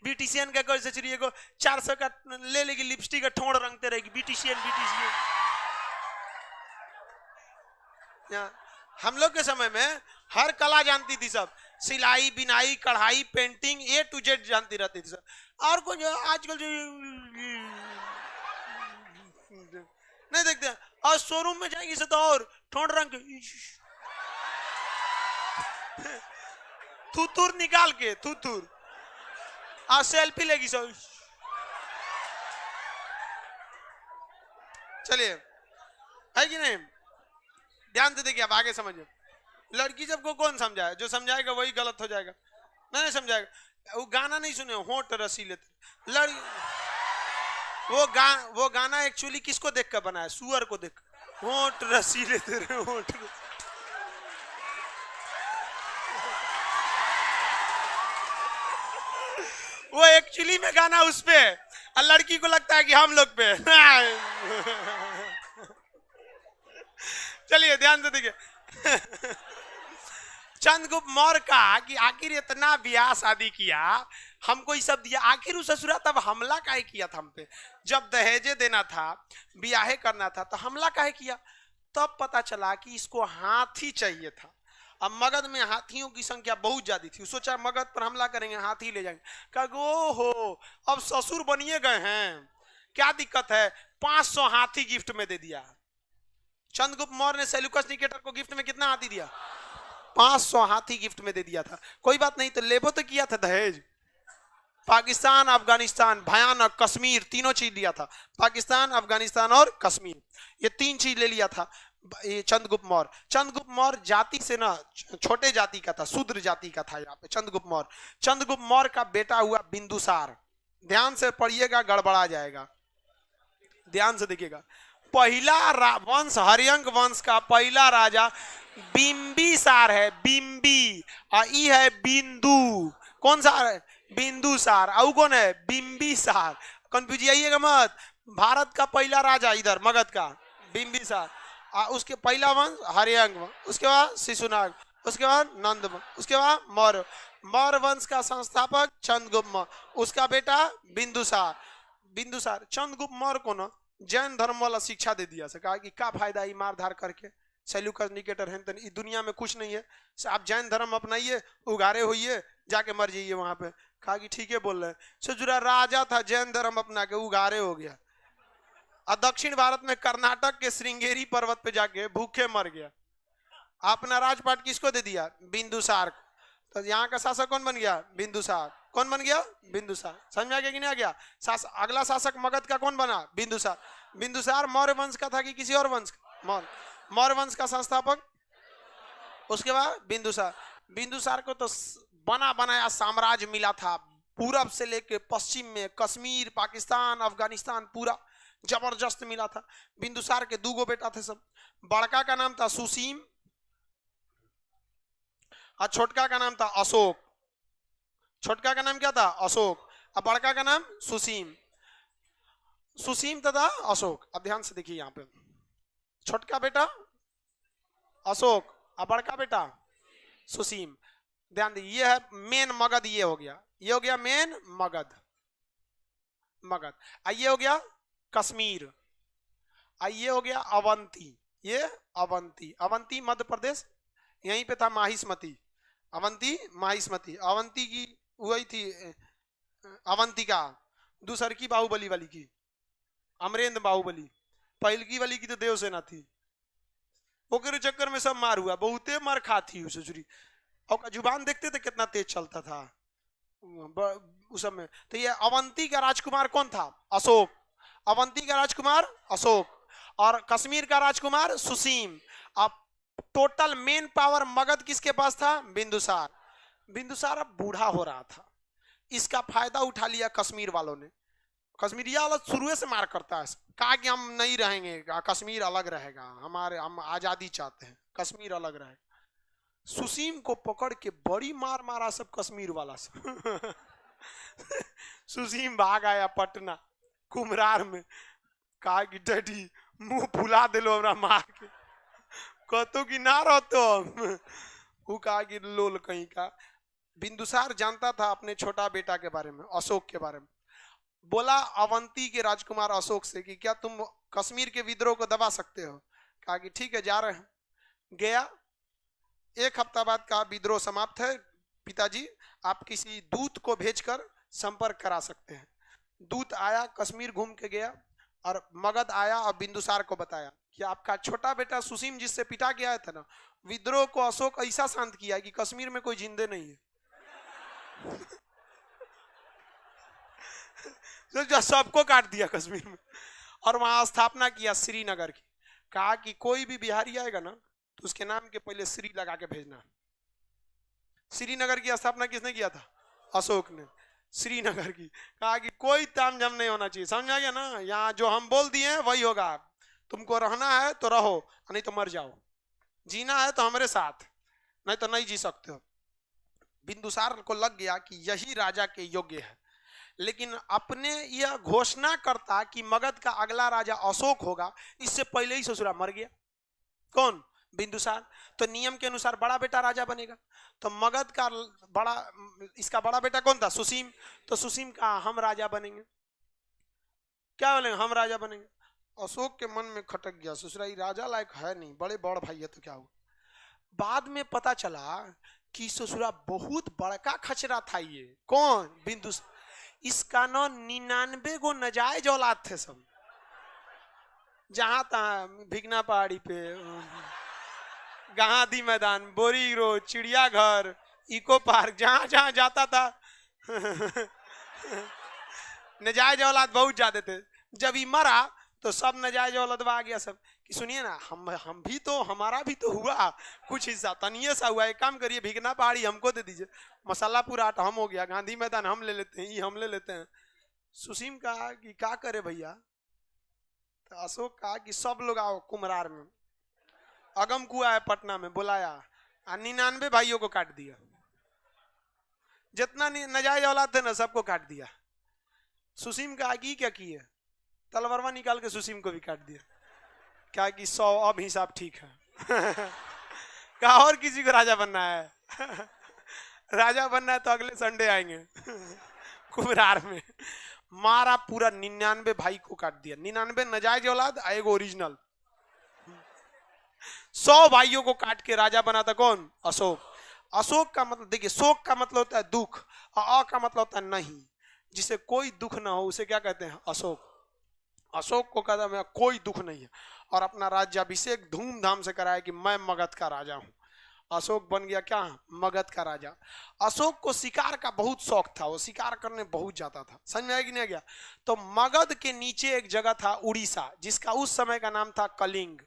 ब्यूटिशियन का कोर्स ससुरी को 400 का ले लेगी, लिपस्टिक का ठोड़ रंगते रहेगी, ब्यूटिशियन ब्यूटिशियन। हम लोग के समय में हर कला जानती थी सब, सिलाई, बिनाई, कढ़ाई, पेंटिंग, A to Z जानती रहती थी सब। और कुछ आजकल जो नहीं देखते, और शोरूम में जाएंगी से तो और ठोड़ रंग थूथूर निकाल के थूथूर, और सेल्फी लेगी सब। चलिए, है कि नहीं? ध्यान से देखिए, अब आगे समझिए। लड़की जब को कौन समझाए? जो समझाएगा वही गलत हो जाएगा। नहीं समझाएगा। वो गाना नहीं सुने, होंठ रसी लेते लड़की। वो गाना एक्चुअली किसको देख कर बना है? सुअर को देख, होंठ रसी लेते रहे, होंठ। वो एक्चुअली में गाना उस पे, और लड़की को लगता है कि हम लोग पे। चलिए ध्यान से देखिए। चंद्रगुप्त मौर्य कहा कि आखिर इतना ब्याह शादी किया, हमको ये सब दिया, आखिर उस ससुरा तब हमला काहे किया था हम पे? जब दहेजे देना था, ब्याहे करना था, तो हमला काहे किया? तब पता चला कि इसको हाथी चाहिए था। अब मगध में हाथियों की संख्या बहुत ज्यादा थी, सोचा मगध पर हमला करेंगे, हाथी ले जाएंगे। कहा हो, अब ससुर बनिए गए हैं, क्या दिक्कत है? 500 हाथी गिफ्ट में दे दिया। चंद्रगुप्त मौर्य ने सेल्यूकस निकेटर को गिफ्ट में कितना हाथी दिया? 500 हाथी गिफ्ट में दे दिया था। कोई बात नहीं, तो लेबो तो किया था दहेज। पाकिस्तान, अफगानिस्तान, भयानक, कश्मीर, तीनों चीज लिया था। पाकिस्तान, अफगानिस्तान और कश्मीर, ये 3 चीज ले लिया था ये चंद्रगुप्त मौर्य। चंद्रगुप्त मौर्य जाति से ना छोटे जाति का था, शूद्र जाति का था यहाँ पे चंद्रगुप्त मौर्य। चंद्रगुप्त मौर्य का बेटा हुआ बिंदुसार। ध्यान से पढ़िएगा, गड़बड़ा जाएगा, ध्यान से देखिएगा। पहला वंश, हरियंक वंश का पहला राजा बिंबिसार है, बिंबी, और ई है बिंदु। कौन सा है? बिंदुसार। और कौन है? बिंबिसार। कंफ्यूज आइएगा मत। भारत का पहला राजा इधर मगध का बिंबिसार, उसके पहला वंश हरियंक, उसके बाद शिशुनाग, उसके बाद नंद, उसके बाद मौर्य, मौर्य वंश का संस्थापक चंद्रगुप्त मौर्य, उसका बेटा बिंदुसार। बिंदुसार चंद्रगुप्त मौर्य को ना जैन धर्म वाला शिक्षा दे दिया, कहा कि क्या फायदा ये मार धार करके, सेल्यूकस निकेटर है तो दुनिया में कुछ नहीं है, आप जैन धर्म अपनाइए, उगारे होइए, जाके मर जाइए वहां पे। कहा कि ठीक है बोल रहे। सजुरा राजा था, जैन धर्म अपना के उगारे हो गया, और दक्षिण भारत में कर्नाटक के श्रृंगेरी पर्वत पे जाके भूखे मर गया। अपना राजपाट किसको दे दिया? बिंदुसार को। तो यहाँ का शासक कौन बन गया? बिंदुसार। कौन बन गया? बिंदुसार। समझ में आ गया कि नहीं आ गया? अगला शासक मगध का कौन बना? बिंदुसार। बिंदुसार मौर्य वंश का था कि किसी और वंश का? मौर्य। मौर्य वंश का संस्थापक। उसके बाद बिंदुसार। बिंदुसार को तो बना बनाया साम्राज्य मिला था, पूरब से लेके पश्चिम में, कश्मीर, पाकिस्तान, अफगानिस्तान पूरा जबरदस्त मिला था। बिंदुसार के दूगो बेटा थे सब, बड़का का नाम था सुसीम और छोटका का नाम था अशोक। छोटका का नाम क्या था? अशोक। और बड़का का नाम सुसीम। सुसीम तथा अशोक। अब ध्यान से देखिए यहाँ पे, छोटका बेटा अशोक और बड़का बेटा सुसीम। ध्यान दीजिए, ये है मेन मगध, ये हो गया, ये हो गया मेन मगध, मगध। ये हो गया कश्मीर, ये हो गया अवंती, ये अवंती। अवंती मध्य प्रदेश, यहीं पे था माहिष्मती, अवंती माहिष्मती। अवंती की वही थी अवंतिका, दूसर की बाहुबली वाली की, अमरेंद्र बाहुबली। पहलकी वाली की तो देवसेना थी, ओकरे चक्कर में सब मार हुआ, बहुते मार खाती ससुरी। और जुबान देखते थे कितना तेज चलता था उस समय। तो ये अवंती का राजकुमार कौन था? अशोक। अवंती का राजकुमार अशोक और कश्मीर का राजकुमार सुसीम। अब टोटल मेन पावर मगध किसके पास था? बिंदुसार। बिंदुसार अब बूढ़ा हो रहा था, इसका फायदा उठा लिया कश्मीर वालों ने। कश्मीरिया वाला शुरू से मार करता है, कहा कि हम नहीं रहेंगे, कश्मीर अलग रहेगा, हम आजादी चाहते हैं, कश्मीर अलग रहेगा। सुसीम को पकड़ के बड़ी मार मारा सब कश्मीर वाला सब। सुसीम भाग आया पटना कुमरार में, कहा कि डैडी मुंह फुला दिलो हमरा मार के, कहतो कि ना रहतो। वो कहा कि लोल कहीं का। बिंदुसार जानता था अपने छोटा बेटा के बारे में, अशोक के बारे में। बोला अवंती के राजकुमार अशोक से कि क्या तुम कश्मीर के विद्रोह को दबा सकते हो? कहा कि ठीक है, जा रहे हैं। गया, एक हफ्ता बाद कहा विद्रोह समाप्त है पिताजी, आप किसी दूत को भेजकर संपर्क करा सकते हैं। दूत आया, कश्मीर घूम के गया और मगध आया और बिंदुसार को बताया कि आपका छोटा बेटा सुसीम जिससे पिटा गया था ना, विद्रोह को अशोक ऐसा शांत किया कि कश्मीर में कोई जिंदे नहीं है। तो सबको काट दिया कश्मीर में, और वहां स्थापना किया श्रीनगर की। कहा कि कोई भी बिहारी आएगा ना तो उसके नाम के पहले श्री लगा के भेजना। श्रीनगर की स्थापना किसने किया था? अशोक ने। श्रीनगर की। कहा कि कोई तामझाम नहीं होना चाहिए, समझ आ गया ना? यहाँ जो हम बोल दिए वही होगा, तुमको रहना है तो रहो, नहीं तो मर जाओ, जीना है तो हमारे साथ, नहीं तो नहीं जी सकते हो। बिंदुसार को लग गया कि यही राजा के योग्य है, लेकिन अपने यह घोषणा करता कि मगध का अगला राजा अशोक होगा, इससे पहले ही ससुरा मर गया। कौन? बिंदुसार। तो नियम के अनुसार बड़ा बेटा राजा बनेगा, तो मगध का बड़ा, इसका बड़ा बेटा कौन था? सुसीम। तो सुसीम कहा हम राजा बनेंगे। क्या बोलेंगे? हम राजा बनेंगे। अशोक के मन में खटक गया, ससुरा ये राजा लायक है नहीं, बड़े बड़ भाई है तो क्या हुआ। बाद में पता चला कि ससुरा बहुत बड़का खचरा था ये। कौन? बिंदुसार। इसका ना 99 गो नजायज औलाद थे सब, जहां तहा, भिगना पहाड़ी पे, गांधी मैदान, बोरी रोड, चिड़ियाघर, इको पार्क, जहां जहां जाता था नजायज औलाद बहुत ज्यादा थे। जब ये मरा तो सब नजायज औलाद आ गया सब कि सुनिए ना, हम भी तो, हमारा भी तो हुआ कुछ हिस्सा, तनिए सा हुआ, एक काम करिए भिगना पहाड़ी हमको दे दीजिए, मसालापुर आट हम हो गया, गांधी मैदान हम ले लेते हैं, ये हम ले लेते हैं। सुसीम कहा कि क्या करे भैया? तो अशोक कहा कि सब लोग आओ कुमरार में, अगम कुआ है पटना में, बुलाया, 99 भाइयों को काट दिया, जितना नजायज औलाद थे ना सबको काट दिया। सुसीम कहा कि क्या किए? तलवारवा निकाल के सुसीम को भी काट दिया। क्या कि 100 अब हिसाब ठीक है। क्या और किसी को राजा बनना है? राजा बनना है तो अगले संडे आएंगे कुबरार में। मारा पूरा 99 भाई को काट दिया, 99 नाजायज औलाद, एगो ओरिजिनल। 100 भाइयों को काट के राजा बना था कौन? अशोक। अशोक का मतलब देखिए, शोक का मतलब होता है दुख, और अ का मतलब होता है नहीं, जिसे कोई दुख ना हो उसे क्या कहते हैं? अशोक। अशोक को कहता है कोई दुख नहीं है, और अपना राज्याभिषेक धूमधाम से कराया कि मैं मगध का राजा हूं। अशोक बन गया क्या? मगध का राजा। अशोक को शिकार का बहुत शौक था, वो शिकार करने बहुत जाता था। समझ में आया कि नहीं गया? तो मगध के नीचे एक जगह था उड़ीसा, जिसका उस समय का नाम था कलिंग।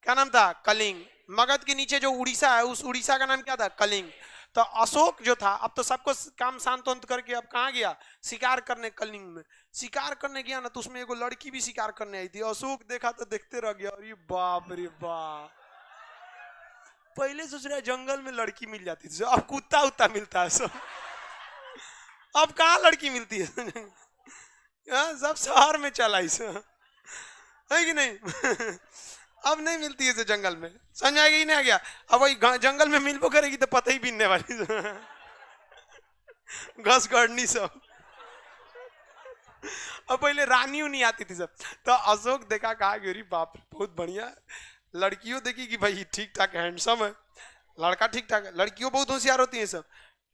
क्या नाम था? कलिंग। मगध के नीचे जो उड़ीसा है, उस उड़ीसा का नाम क्या था? कलिंग। तो अशोक जो था, अब तो सबको काम शांत करके अब कहाँ गया? शिकार करने कलिंग में। शिकार करने गया ना, तो उसमें एगो लड़की भी शिकार करने आई थी। अशोक देखा तो देखते रह गया, अरे बाप रे बाप। पहले सोच रहा जंगल में लड़की मिल जाती थी, अब कुत्ता उत्ता मिलता है सब। अब कहाँ लड़की मिलती है सब शहर में चला है कि नहीं अब नहीं मिलती है जंगल में। समझ आएगी नहीं आ गया? अब वही जंगल में मिलबो करेगी तो पता ही बीनने वाली घस गड़नी सब। अब पहले रानी नहीं आती थी सब। तो अशोक देखा, कहा कि बाप बहुत बढ़िया लड़कियों देखी कि भाई ठीक ठाक हैंडसम है, लड़का ठीक ठाक है। लड़कियों बहुत होशियार होती है सब।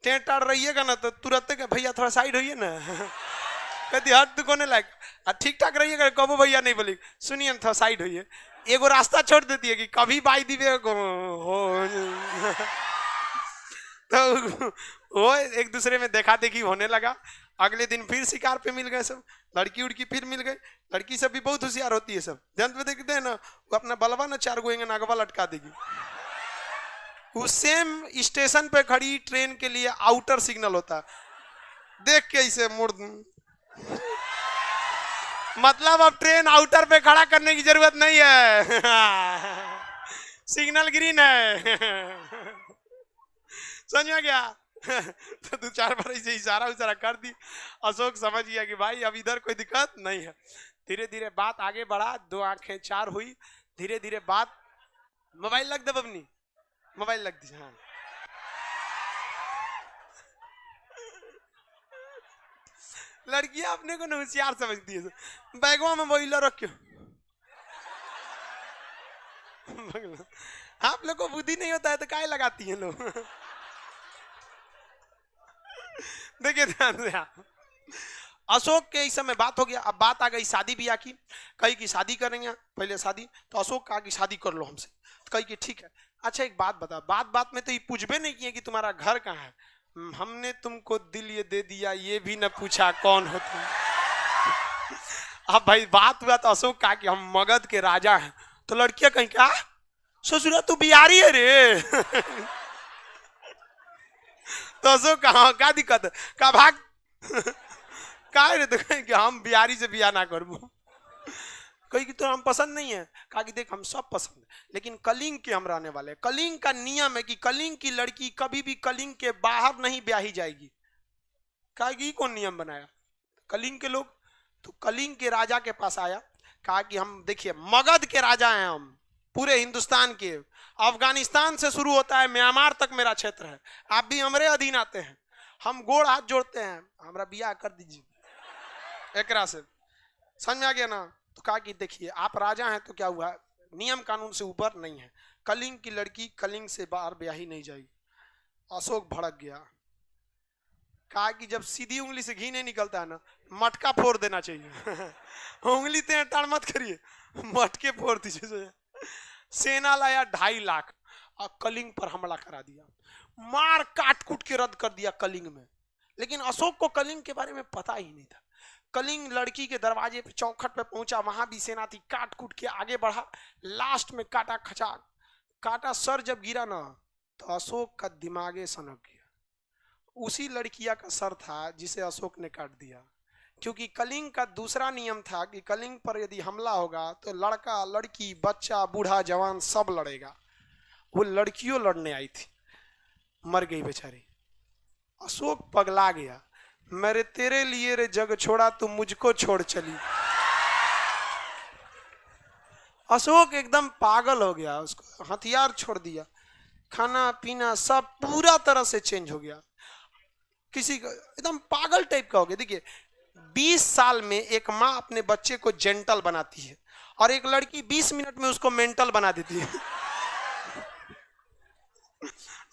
टेंट टाड़ रहिएगा ना तो तुरंत भैया थोड़ा साइड होइए ना कहती हट तू कोने लायक। ठीक ठाक रहिएगा कबो भैया नहीं बोली, सुनिए थोड़ा साइड होइए। एगो रास्ता छोड़ देती है कि कभी बाई दिवे हो तो वो एक दूसरे में देखा देखी होने लगा। अगले दिन फिर शिकार पे मिल गए सब, लड़की उड़की फिर मिल गए। लड़की सब भी बहुत होशियार होती है सब, जंत में देखते हैं ना, वो अपना बलवा ना 4 गोएंगे नागवा लटका देगी। उस सेम स्टेशन पे खड़ी ट्रेन के लिए आउटर सिग्नल होता है, देख के इसे मुड़ मतलब अब ट्रेन आउटर पे खड़ा करने की जरूरत नहीं है सिग्नल ग्रीन है समझ में गया तो 2-4 बार इसे इशारा उशारा कर दी। अशोक समझ गया कि भाई अब इधर कोई दिक्कत नहीं है। धीरे धीरे बात आगे बढ़ा, 2 आंखें 4 हुई, धीरे धीरे बात। मोबाइल लग दे बबनी, मोबाइल लग दीजिए। हाँ लड़कियां अपने को होशियार समझती है। बैगवा में मोबाइल रखो आप लोग को बुद्धि नहीं होता है तो काय लगाती हैं लोग देखिए ध्यान से। अशोक के इस समय बात हो गया। अब बात आ गई शादी ब्याह की। कही की शादी करेंगे पहले शादी, तो अशोक कहा कि शादी कर लो हमसे। तो कही कि ठीक है। अच्छा एक बात बता, बात में तो ये पूछबे नहीं किए कि तुम्हारा घर कहाँ है, हमने तुमको दिल ये दे दिया, ये भी न पूछा कौन हो तुम अब भाई बात हुआ तो अशोक कहा कि हम मगध के राजा हैं। तो लड़कियां कहीं क्या ससुरा तू बिहारी है रे तो अशोक कहा क्या दिक्कत है, कहा भाग का रे, तो कहीं कि हम बिहारी से बिया ना करबो। कही कि तो हम पसंद नहीं है। कहा कि देख हम सब पसंद है, लेकिन कलिंग के हम रहने वाले। कलिंग का नियम है कि कलिंग की लड़की कभी भी कलिंग के बाहर नहीं ब्याही जाएगी। कहा कि कौन नियम बनाया? कलिंग के लोग। तो कलिंग के राजा के पास आया, कहा कि हम देखिए मगध के राजा हैं, हम पूरे हिंदुस्तान के, अफगानिस्तान से शुरू होता है म्यांमार तक मेरा क्षेत्र है, आप भी हमारे अधीन आते हैं, हम गोड़ हाथ जोड़ते हैं, हमारा बियाह कर दीजिए एकरा से। समझ में आ गया ना? तो कहा कि देखिए आप राजा हैं तो क्या हुआ, नियम कानून से ऊपर नहीं है, कलिंग की लड़की कलिंग से बाहर ब्याही नहीं जाएगी। अशोक भड़क गया, कहा कि जब सीधी उंगली से घी नहीं निकलता है ना, मटका फोड़ देना चाहिए उंगली ते टाड़ मत करिए, मटके फोड़ दीजिए। सेना लाया 2.5 लाख और कलिंग पर हमला करा दिया, मार काट कूट के रद्द कर दिया कलिंग में। लेकिन अशोक को कलिंग के बारे में पता ही नहीं था। कलिंग लड़की के दरवाजे पे चौखट पे पहुंचा, वहां भी सेना थी, काट कूट के आगे बढ़ा, लास्ट में काटा खचा, काटा सर जब गिरा ना तो अशोक का दिमागे सनक गया। उसी लड़किया का सर था जिसे अशोक ने काट दिया, क्योंकि कलिंग का दूसरा नियम था कि कलिंग पर यदि हमला होगा तो लड़का लड़की बच्चा बूढ़ा जवान सब लड़ेगा। वो लड़कियों लड़ने आई थी, मर गई बेचारी। अशोक पगला गया, मेरे तेरे लिए रे जग छोड़ा तू मुझको छोड़ चली। अशोक एकदम पागल हो गया, उसको हथियार छोड़ दिया। खाना पीना सब पूरा तरह से चेंज हो गया। किसी का एकदम पागल टाइप का हो गया। देखिए 20 साल में एक माँ अपने बच्चे को जेंटल बनाती है और एक लड़की 20 मिनट में उसको मेंटल बना देती है।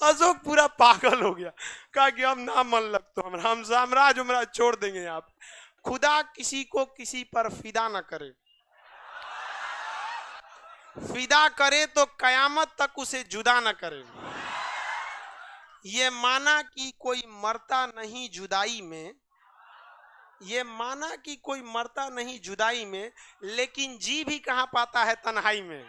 अशोक पूरा पागल हो गया, कहा कि हम ना मन लगता, हम साम्राज्य हमरा छोड़ देंगे यहाँ पे। खुदा किसी को किसी पर फिदा ना करे, फिदा करे तो कयामत तक उसे जुदा ना करे। ये माना कि कोई मरता नहीं जुदाई में, ये माना कि कोई मरता नहीं जुदाई में, लेकिन जी भी कहां पाता है तन्हाई में।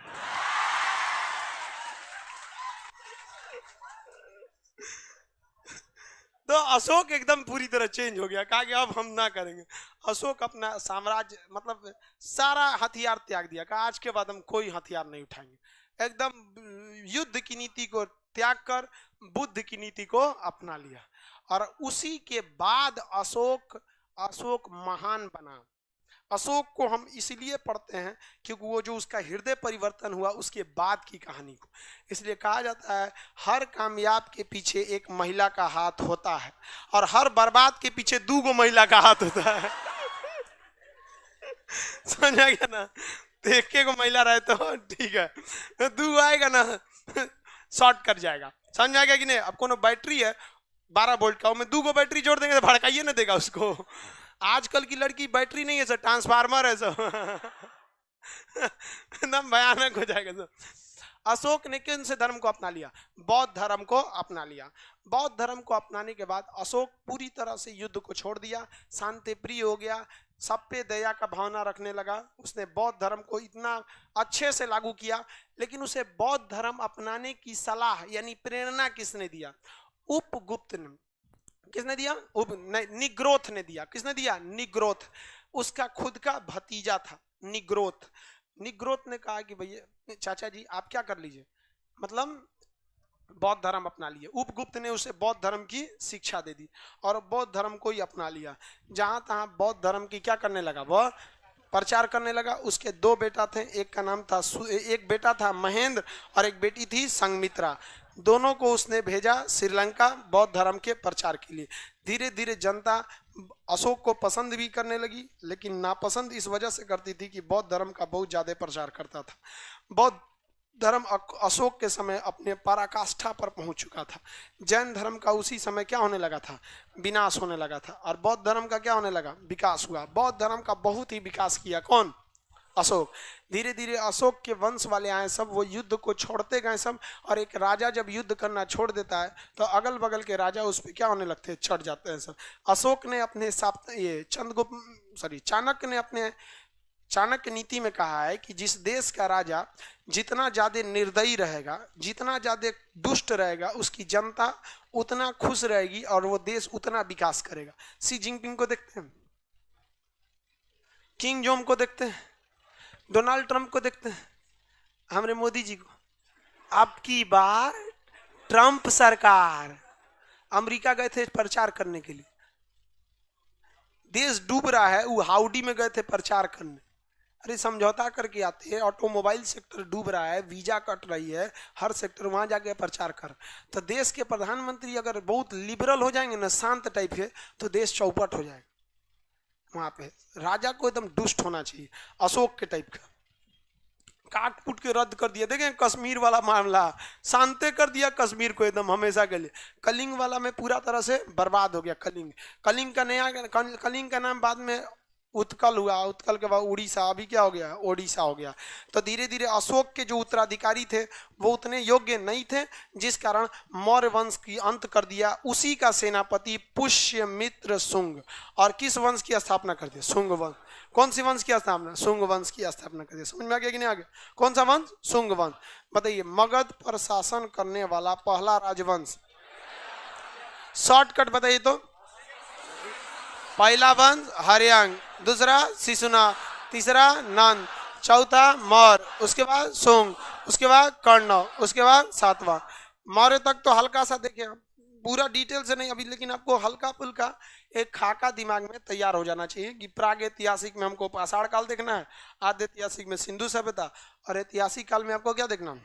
तो अशोक एकदम पूरी तरह चेंज हो गया, कहा कि अब हम ना करेंगे। अशोक अपना साम्राज्य मतलब सारा हथियार त्याग दिया, कहा आज के बाद हम कोई हथियार नहीं उठाएंगे। एकदम युद्ध की नीति को त्याग कर बुद्ध की नीति को अपना लिया। और उसी के बाद अशोक महान बना। अशोक को हम इसलिए पढ़ते हैं क्योंकि वो जो उसका हृदय परिवर्तन हुआ उसके बाद की कहानी को। इसलिए कहा जाता है हर कामयाब के पीछे एक महिला का हाथ होता है और हर बर्बाद के पीछे 2 महिला का हाथ होता है। समझा गया ना? देख के को महिला रहे तो ठीक है, 2 आएगा ना शॉर्ट कट जाएगा। समझ आ गया कि नहीं? अब कोनो बैटरी है 12 वोल्ट का, में 2 बैटरी जोड़ देंगे तो भड़काइए ना देगा उसको। आजकल की लड़की बैटरी नहीं है सर, ट्रांसफार्मर है सब। एकदम भयानक हो जाएगा सब। अशोक ने किन से धर्म को अपना लिया? बौद्ध धर्म को अपना लिया। बौद्ध धर्म को अपनाने के बाद अशोक पूरी तरह से युद्ध को छोड़ दिया, शांति प्रिय हो गया, सब पे दया का भावना रखने लगा। उसने बौद्ध धर्म को इतना अच्छे से लागू किया। लेकिन उसे बौद्ध धर्म अपनाने की सलाह यानी प्रेरणा किसने दिया? उपगुप्त ने। किसने दिया? निग्रोथ ने दिया। किसने दिया? निग्रोथ। उसका खुद का भतीजा था निग्रोथ। निग्रोथ ने कहा कि भैया चाचा जी आप क्या कर लीजिए, मतलब बौद्ध धर्म अपना लिए। उपगुप्त ने उसे बौद्ध धर्म की शिक्षा दे दी और बौद्ध धर्म को ही अपना लिया। जहां तहां बौद्ध धर्म की क्या करने लगा? वह प्रचार करने लगा। उसके 2 बेटा थे, एक बेटा था महेंद्र और एक बेटी थी संघमित्रा। दोनों को उसने भेजा श्रीलंका बौद्ध धर्म के प्रचार के लिए। धीरे धीरे जनता अशोक को पसंद भी करने लगी, लेकिन नापसंद इस वजह से करती थी कि बौद्ध धर्म का बहुत ज्यादा प्रचार करता था। बौद्ध धर्म अशोक के समय अपने पराकाष्ठा पर पहुंच चुका था। जैन धर्म का उसी समय क्या होने लगा था? विनाश होने लगा था। और बौद्ध धर्म का क्या होने लगा? विकास हुआ। बौद्ध धर्म का बहुत ही विकास किया कौन? अशोक। धीरे धीरे अशोक के वंश वाले आए सब, वो युद्ध को छोड़ते गए सब। और एक राजा जब युद्ध करना छोड़ देता है तो अगल बगल के राजा उस पर क्या होने लगते हैं? चढ़ जाते हैं सब। अशोक ने अपने चाणक्य ने अपने चाणक्य नीति में कहा है कि जिस देश का राजा जितना ज्यादा निर्दयी रहेगा, जितना ज्यादा दुष्ट रहेगा, उसकी जनता उतना खुश रहेगी और वो देश उतना विकास करेगा। शी जिनपिंग को देखते हैं, किंग जोम को देखते हैं, डोनाल्ड ट्रंप को देखते हैं, हमारे मोदी जी को। अब की बार ट्रंप सरकार अमेरिका गए थे प्रचार करने के लिए। देश डूब रहा है, वो हाउडी में गए थे प्रचार करने। अरे समझौता करके आते हैं, ऑटोमोबाइल सेक्टर डूब रहा है, वीजा कट रही है, हर सेक्टर, वहां जाके प्रचार कर। तो देश के प्रधानमंत्री अगर बहुत लिबरल हो जाएंगे ना, शांत टाइप के, तो देश चौपट हो जाएगा। वहां पे राजा को एकदम दुष्ट होना चाहिए, अशोक के टाइप का। काट कूट के रद्द कर दिया। देखें कश्मीर वाला मामला, शांति कर दिया कश्मीर को एकदम हमेशा के लिए। कलिंग वाला में पूरा तरह से बर्बाद हो गया। कलिंग का नाम बाद में उत्कल हुआ, उत्कल के बाद उड़ीसा, अभी क्या हो गया? ओडिशा हो गया। तो धीरे धीरे अशोक के जो उत्तराधिकारी थे वो उतने योग्य नहीं थे, जिस कारण मौर्य वंश की अंत कर दिया। उसी का सेनापति पुष्यमित्र शुंग। और किस वंश की स्थापना कर दिया? शुंग वंश। कौन सी वंश की स्थापना? शुंग वंश की स्थापना कर दिया। समझ में आ गया कि नहीं आ गया? कौन सा वंश? शुंग वंश। बताइए, मगध पर शासन करने वाला पहला राजवंश। शॉर्टकट बताइए तो। पहला वंश हर्यंग, दूसरा शिशुनाग, तीसरा नंद, चौथा मौर्य, उसके बाद शुंग, उसके बाद कर्ण, उसके बाद सातवां मौर्य तक। तो हल्का सा देखें, पूरा डिटेल से नहीं अभी, लेकिन आपको हल्का फुल्का एक खाका दिमाग में तैयार हो जाना चाहिए कि प्राग ऐतिहासिक में हमको पाषाण काल देखना है, आद्य ऐतिहासिक में सिंधु सभ्यता, और ऐतिहासिक काल में आपको क्या देखना?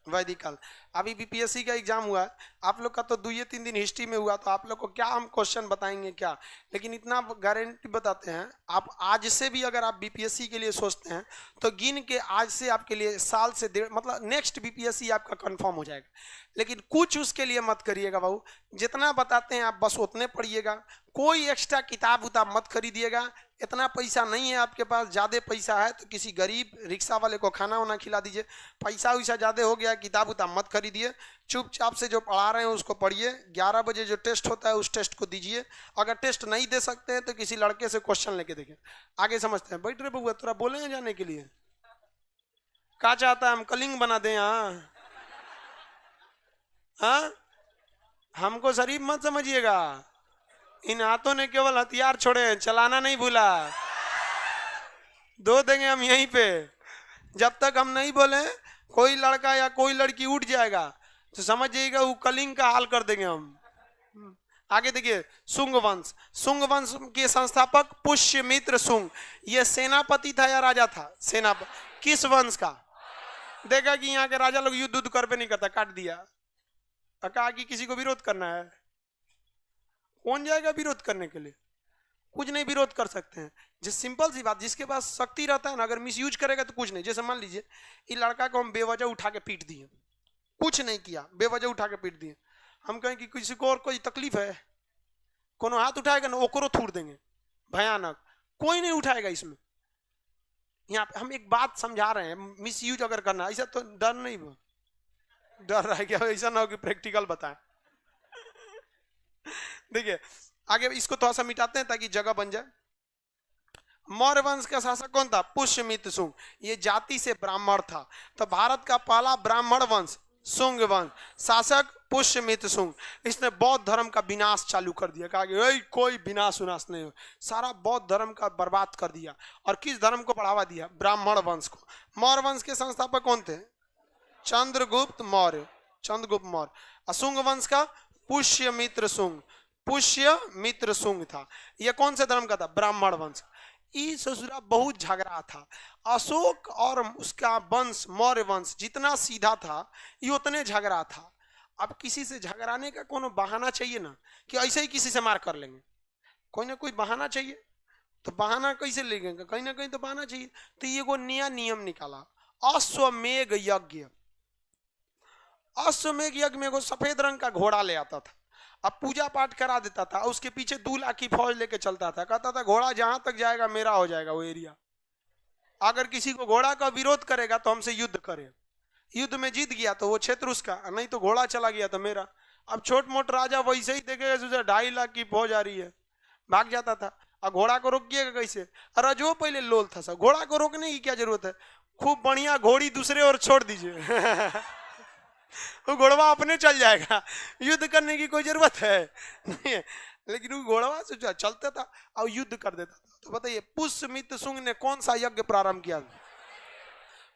वैदिक काल। अभी बीपीएससी का एग्जाम हुआ, आप लोग का तो 2 या 3 दिन हिस्ट्री में हुआ, तो आप लोग को क्या हम क्वेश्चन बताएंगे क्या, लेकिन इतना गारंटी बताते हैं, आप आज से भी अगर आप बीपीएससी के लिए सोचते हैं तो गिन के आज से आपके लिए साल से डेढ़ मतलब नेक्स्ट बीपीएससी आपका कंफर्म हो जाएगा। लेकिन कुछ उसके लिए मत करिएगा बाबू, जितना बताते हैं आप बस उतने पढ़िएगा, कोई एक्स्ट्रा किताब उताब मत खरीदिएगा। इतना पैसा नहीं है आपके पास, ज़्यादा पैसा है तो किसी गरीब रिक्शा वाले को खाना वाना खिला दीजिए। पैसा वैसा ज़्यादा हो गया, किताब उताब मत खरीदिए, चुपचाप से जो पढ़ा रहे हैं उसको पढ़िए। 11 बजे जो टेस्ट होता है उस टेस्ट को दीजिए। अगर टेस्ट नहीं दे सकते हैं तो किसी लड़के से क्वेश्चन लेके देखिए, आगे समझते हैं। बैठ रहे बउआ, थोड़ा बोले हैं जाने के लिए, क्या चाहता है हम कलिंग बना दें यहाँ? हाँ, हमको शरीफ मत समझिएगा, इन हाथों ने केवल हथियार छोड़े हैं, चलाना नहीं भूला। दो देंगे हम यहीं पे, जब तक हम नहीं बोले कोई लड़का या कोई लड़की उठ जाएगा तो समझ जाइएगा वो कलिंग का हाल कर देंगे हम। आगे देखिए, सुंग वंश। सुंग वंश के संस्थापक पुष्यमित्र सुंग, ये सेनापति था या राजा था? सेनापति। किस वंश का? देखा कि यहाँ के राजा लोग युद्ध कर पे नहीं करता, काट दिया। कहा कि किसी को विरोध करना है, कौन जाएगा विरोध करने के लिए? कुछ नहीं विरोध कर सकते हैं। जिस सिंपल सी बात, जिसके पास शक्ति रहता है ना, अगर मिस यूज करेगा तो कुछ नहीं। जैसे मान लीजिए ये लड़का को हम बेवजह उठा के पीट दिए, कुछ नहीं किया, बेवजह उठा के पीट दिए। हम कहें कि किसी को और कोई तकलीफ है, कोनो हाथ उठाएगा ना ओकरो थूड़ देंगे, भयानक, कोई नहीं उठाएगा इसमें। यहाँ पे हम एक बात समझा रहे हैं, मिस यूज अगर करना, ऐसा तो डर नहीं, डर रहा है क्या? ऐसा ना हो कि प्रैक्टिकल बताएं। देखिए आगे इसको थोड़ा सा मिटाते हैं ताकि जगह बन जाए। मौर्य वंश का शासक कौन था? पुष्यमित्र सुंग। ये जाति से ब्राह्मण था, तो भारत का पहला ब्राह्मण वंश सुंग वंश, शासक पुष्यमित्र सुंग। इसने बौद्ध धर्म का विनाश चालू कर दिया, कहा कि कोई विनाश विनाश नहीं हो, सारा बौद्ध धर्म का बर्बाद कर दिया। और किस धर्म को बढ़ावा दिया? ब्राह्मण वंश को। मौर्य वंश के संस्थापक कौन थे? चंद्रगुप्त मौर्य, चंद्रगुप्त मौर्य। असुंग वंश का पुष्यमित्र सुंग, पुष्यमित्र सुंग था। यह कौन से धर्म का था? ब्राह्मण वंश। इस ससुरा बहुत झगड़ा था। अशोक और उसका वंश मौर्य वंश जितना सीधा था ये उतने झगड़ा था। अब किसी से झगड़ाने का कोनो बहाना चाहिए ना, कि ऐसे ही किसी से मार कर लेंगे, कोई ना कोई बहाना चाहिए। तो बहाना कैसे लेंगे? कहीं ना कहीं तो बहाना चाहिए। तो ये को नया नियम निकाला, अश्वमेघ यज्ञ। अश्वमेघ यज्ञ में सफेद रंग का घोड़ा ले आता था, अब पूजा पाठ करा देता था, उसके पीछे 2 लाख की फौज लेके चलता था, कहता था घोड़ा जहां तक जाएगा मेरा हो जाएगा वो एरिया। अगर किसी को घोड़ा का विरोध करेगा तो हमसे युद्ध करे, युद्ध में जीत गया तो वो क्षेत्र उसका, नहीं तो घोड़ा चला गया तो मेरा। अब छोट मोट राजा वैसे ही देखेगा 2.5 लाख की फौज आ रही है, भाग जाता था। अब घोड़ा को रोकिएगा कैसे? अरे जो पहले लोल था सब, घोड़ा को रोकने की क्या जरूरत है? खूब बढ़िया घोड़ी दूसरे और छोड़ दीजिए वो घोड़वा अपने चल जाएगा, युद्ध करने की कोई जरूरत है नहीं है। लेकिन वो घोड़वा से चलता था और युद्ध कर देता था। तो बताइए पुष्यमित्र सुंग ने कौन सा यज्ञ प्रारंभ किया?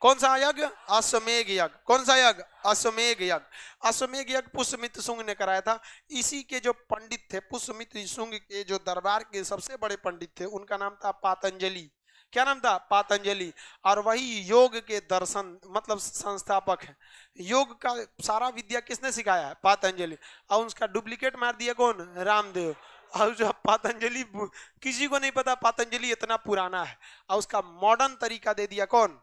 कौन सा यज्ञ? अश्वमेघ यज्ञ। कौन सा यज्ञ? अश्वमेघ यज्ञ। अश्वमेघ यज्ञ पुष्यमित्र सुंग ने कराया था। इसी के जो पंडित थे, पुष्यमित्र सुंग के जो दरबार के सबसे बड़े पंडित थे, उनका नाम था पातंजलि। क्या नाम था? पातंजलि। और वही योग के दर्शन मतलब संस्थापक है। योग का सारा विद्या किसने सिखाया है? पातंजलि। और उसका डुप्लीकेट मार दिया कौन? रामदेव। और जो पतंजलि किसी को नहीं पता पतंजलि इतना पुराना है, और उसका मॉडर्न तरीका दे दिया कौन?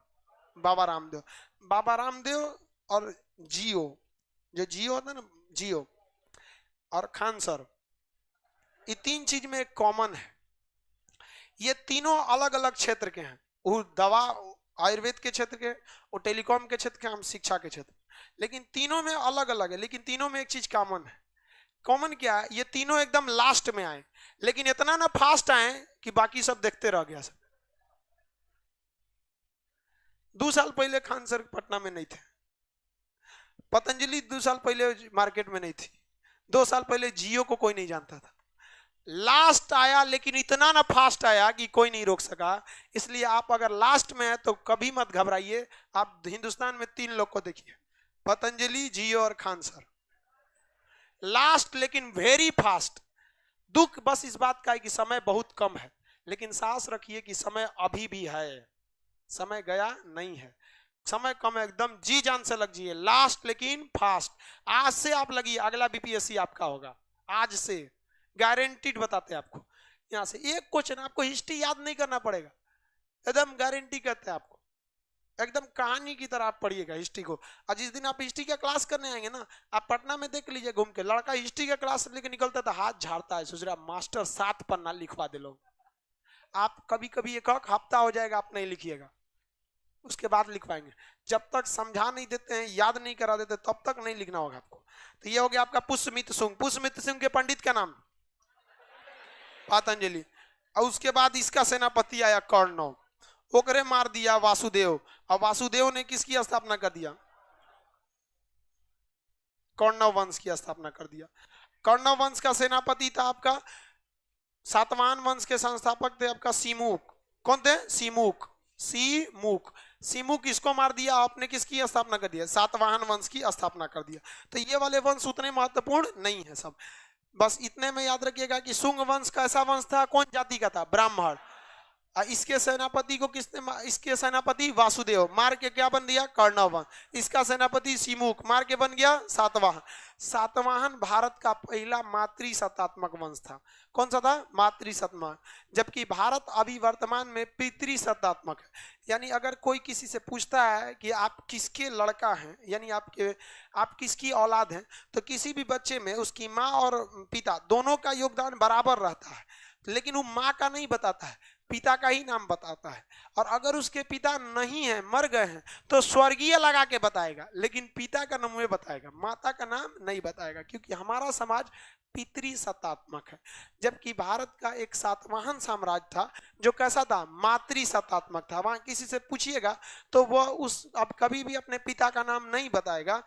बाबा रामदेव। बाबा रामदेव और जियो, जो जियो होता है ना, जियो और खान सर, ये 3 चीज में कॉमन है। ये तीनों अलग अलग क्षेत्र के हैं। वो दवा आयुर्वेद के क्षेत्र के, वो टेलीकॉम के क्षेत्र के, हम शिक्षा के क्षेत्र, लेकिन तीनों में अलग अलग है। लेकिन तीनों में एक चीज कॉमन है। कॉमन क्या है? ये तीनों एकदम लास्ट में आए, लेकिन इतना ना फास्ट आए कि बाकी सब देखते रह गया सब। 2 साल पहले खान सर पटना में नहीं थे, पतंजलि 2 साल पहले मार्केट में नहीं थी, 2 साल पहले जियो को कोई नहीं जानता था। लास्ट आया, लेकिन इतना ना फास्ट आया कि कोई नहीं रोक सका। इसलिए आप अगर लास्ट में है तो कभी मत घबराइए। आप हिंदुस्तान में 3 लोग को देखिए, पतंजलि, जियो और खान सर। लास्ट लेकिन वेरी फास्ट। दुख बस इस बात का है कि समय बहुत कम है, लेकिन साहस रखिए कि समय अभी भी है, समय गया नहीं है। समय कम है, एकदम जी जान से लग जाइए, लास्ट लेकिन फास्ट। आज से आप लगिए, अगला बीपीएससी आपका होगा, आज से गारंटीड बताते हैं आपको। यहाँ से एक क्वेश्चन आपको हिस्ट्री याद नहीं करना पड़ेगा, एकदम गारंटी कहते हैं आपको, एकदम कहानी की तरह आप पढ़िएगा हिस्ट्री को। और जिस दिन आप हिस्ट्री का क्लास करने आएंगे ना, आप पटना में देख लीजिए घूम के, लड़का हिस्ट्री का क्लास लेके निकलता था, हाथ झाड़ता है, सोच रहा मास्टर 7 पन्ना लिखवा दे लोग। आप कभी कभी एक हफ्ता हो जाएगा आप नहीं लिखिएगा, उसके बाद लिखवाएंगे। जब तक समझा नहीं देते हैं, याद नहीं करा देते, तब तक नहीं लिखना होगा आपको। तो ये हो गया आपका पुष्यमित्र शुंग। पुष्यमित्र शुंग के पंडित का नाम पतंजलि। और उसके बाद इसका सेनापति आया कर्णव, ओकरे मार दिया वासुदेव। और वासुदेव ने किसकी स्थापना कर दिया? कर्णव वंश की स्थापना कर दिया। कर्णव वंश का सेनापति था आपका, सातवाहन वंश के संस्थापक थे आपका सीमुक। कौन थे? सीमुक। सीमुक। सीमुक इसको मार दिया, आपने किसकी स्थापना कर दिया? सातवाहन वंश की स्थापना कर दिया। तो ये वाले वंश उतने महत्वपूर्ण नहीं है सब, बस इतने में याद रखिएगा कि शुंग वंश कैसा वंश था, कौन जाति का था? ब्राह्मण। इसके सेनापति को किसने, इसके सेनापति वासुदेव, मार के क्या बन दिया? कर्णव वंश। इसका सेनापति सीमुक, मार के बन गया सातवाहन। सातवाहन भारत का पहला मातृसत्तात्मक वंश था। कौन सा था? मातृसत्तात्मक। जबकि भारत अभी वर्तमान में पितृसत्तात्मक है। यानी अगर कोई किसी से पूछता है कि आप किसके लड़का हैं, यानी आप किसकी औलाद हैं, तो किसी भी बच्चे में उसकी माँ और पिता दोनों का योगदान बराबर रहता है, लेकिन वो माँ का नहीं बताता है, पिता का ही नाम बताता है। और अगर उसके पिता नहीं है, मर गए हैं, तो स्वर्गीय लगा के बताएगा, लेकिन पिता का नाम बताएगा, माता का नाम नहीं बताएगा, क्योंकि हमारा समाज पितृसत्तात्मक है। जबकि भारत का एक सातवाहन साम्राज्य था जो कैसा था? मातृसत्तात्मक था। वहां किसी से पूछिएगा तो वह अब कभी भी अपने पिता का नाम नहीं बताएगा।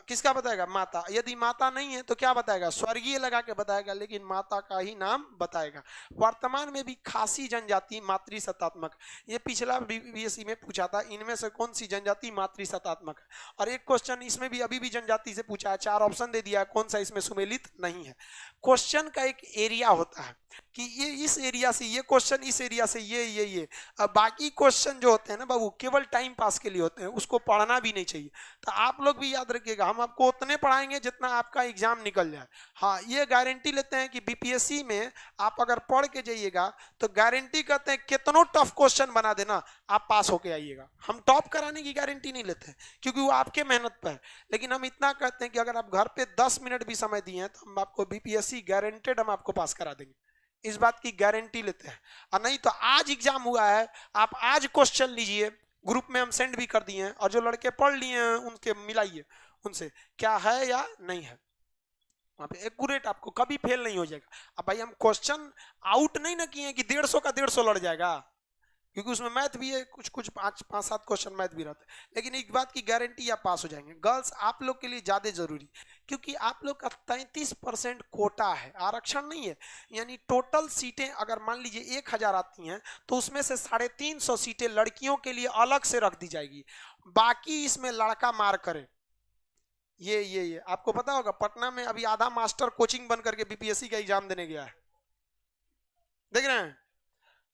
किसका बताएगा? माता। यदि माता नहीं है तो क्या बताएगा? स्वर्गीय लगा के बताएगा, लेकिन माता का ही नाम बताएगा। वर्तमान में भी खासी जनजाति मातृसत्तात्मक। ये पिछला बीपीएससी में पूछा था, इनमें से कौन सी जनजाति मातृसत्तात्मक है? और एक क्वेश्चन इसमें भी अभी भी जनजाति से पूछा है, 4 ऑप्शन दे दिया है, कौन सा इसमें सुमेलित नहीं है। क्वेश्चन का एक एरिया होता है कि ये इस एरिया से ये क्वेश्चन, इस एरिया से ये। अब बाकी क्वेश्चन जो होते हैं ना बाबू, केवल टाइम पास के लिए होते हैं, उसको पढ़ना भी नहीं चाहिए। तो आप लोग भी याद रखिएगा, हम आपको उतने पढ़ाएंगे जितना आपका एग्जाम निकल जाए। हाँ, ये गारंटी लेते हैं कि बीपीएससी में आप अगर पढ़ के जाइएगा तो गारंटी करते हैं कितनों टफ क्वेश्चन बना देना, आप पास होके आइएगा। हम टॉप कराने की गारंटी नहीं लेते हैं, क्योंकि वो आपके मेहनत पर है, लेकिन हम इतना कहते हैं कि अगर आप घर पे 10 मिनट भी समय दिए हैं तो हम आपको बीपीएससी गारंटेड हम आपको पास करा देंगे, इस बात की गारंटी लेते हैं। और नहीं तो आज एग्जाम हुआ है, आप आज क्वेश्चन लीजिए, ग्रुप में हम सेंड भी कर दिए हैं, और जो लड़के पढ़ लिए हैं उनके मिलाइए, उनसे क्या है या नहीं है, वहां पे एक्यूरेट आपको कभी फेल नहीं हो जाएगा। अब भाई हम क्वेश्चन आउट नहीं ना किए कि 150 का 150 लड़ जाएगा, क्योंकि उसमें मैथ भी है, कुछ 5-7 क्वेश्चन मैथ भी रहता है, लेकिन एक बात की गारंटी आप पास हो जाएंगे। गर्ल्स आप लोग के लिए ज्यादा जरूरी, क्योंकि आप लोग का 33% कोटा है, आरक्षण नहीं है। यानी टोटल सीटें अगर मान लीजिए 1000 आती हैं तो उसमें से 350 सीटें लड़कियों के लिए अलग से रख दी जाएगी, बाकी इसमें लड़का मार करे। ये आपको पता होगा, पटना में अभी आधा मास्टर कोचिंग बन करके बीपीएससी का एग्जाम देने गया है, देख रहे हैं?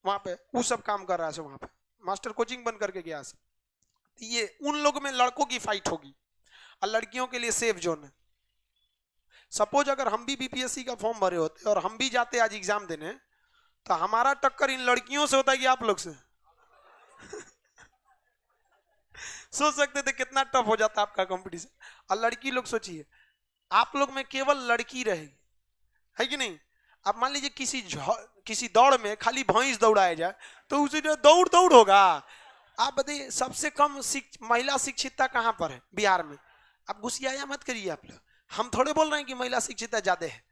वहां पे वो सब काम कर रहा है, वहां पे मास्टर कोचिंग बन करके गया है। ये उन लोगों में लड़कों की फाइट होगी और लड़कियों के लिए सेफ जोन है। सपोज अगर हम भी बीपीएससी का फॉर्म भरे होते और हम भी जाते आज एग्जाम देने, तो हमारा टक्कर इन लड़कियों से होता है कि आप लोग से। सोच सकते थे कितना टफ हो जाता आपका कंपटीशन। और लड़की लोग सोचिए, आप लोग में केवल लड़की रहेगी, है कि नहीं? अब मान लीजिए किसी दौड़ में खाली भैंस दौड़ाया जाए तो उसे जो दौड़ होगा। आप बताइए सबसे कम महिला शिक्षितता कहां पर है? बिहार में। अब गुस्सियाया मत करिए आप लोग, हम थोड़े बोल रहे हैं कि महिला शिक्षितता ज्यादा है।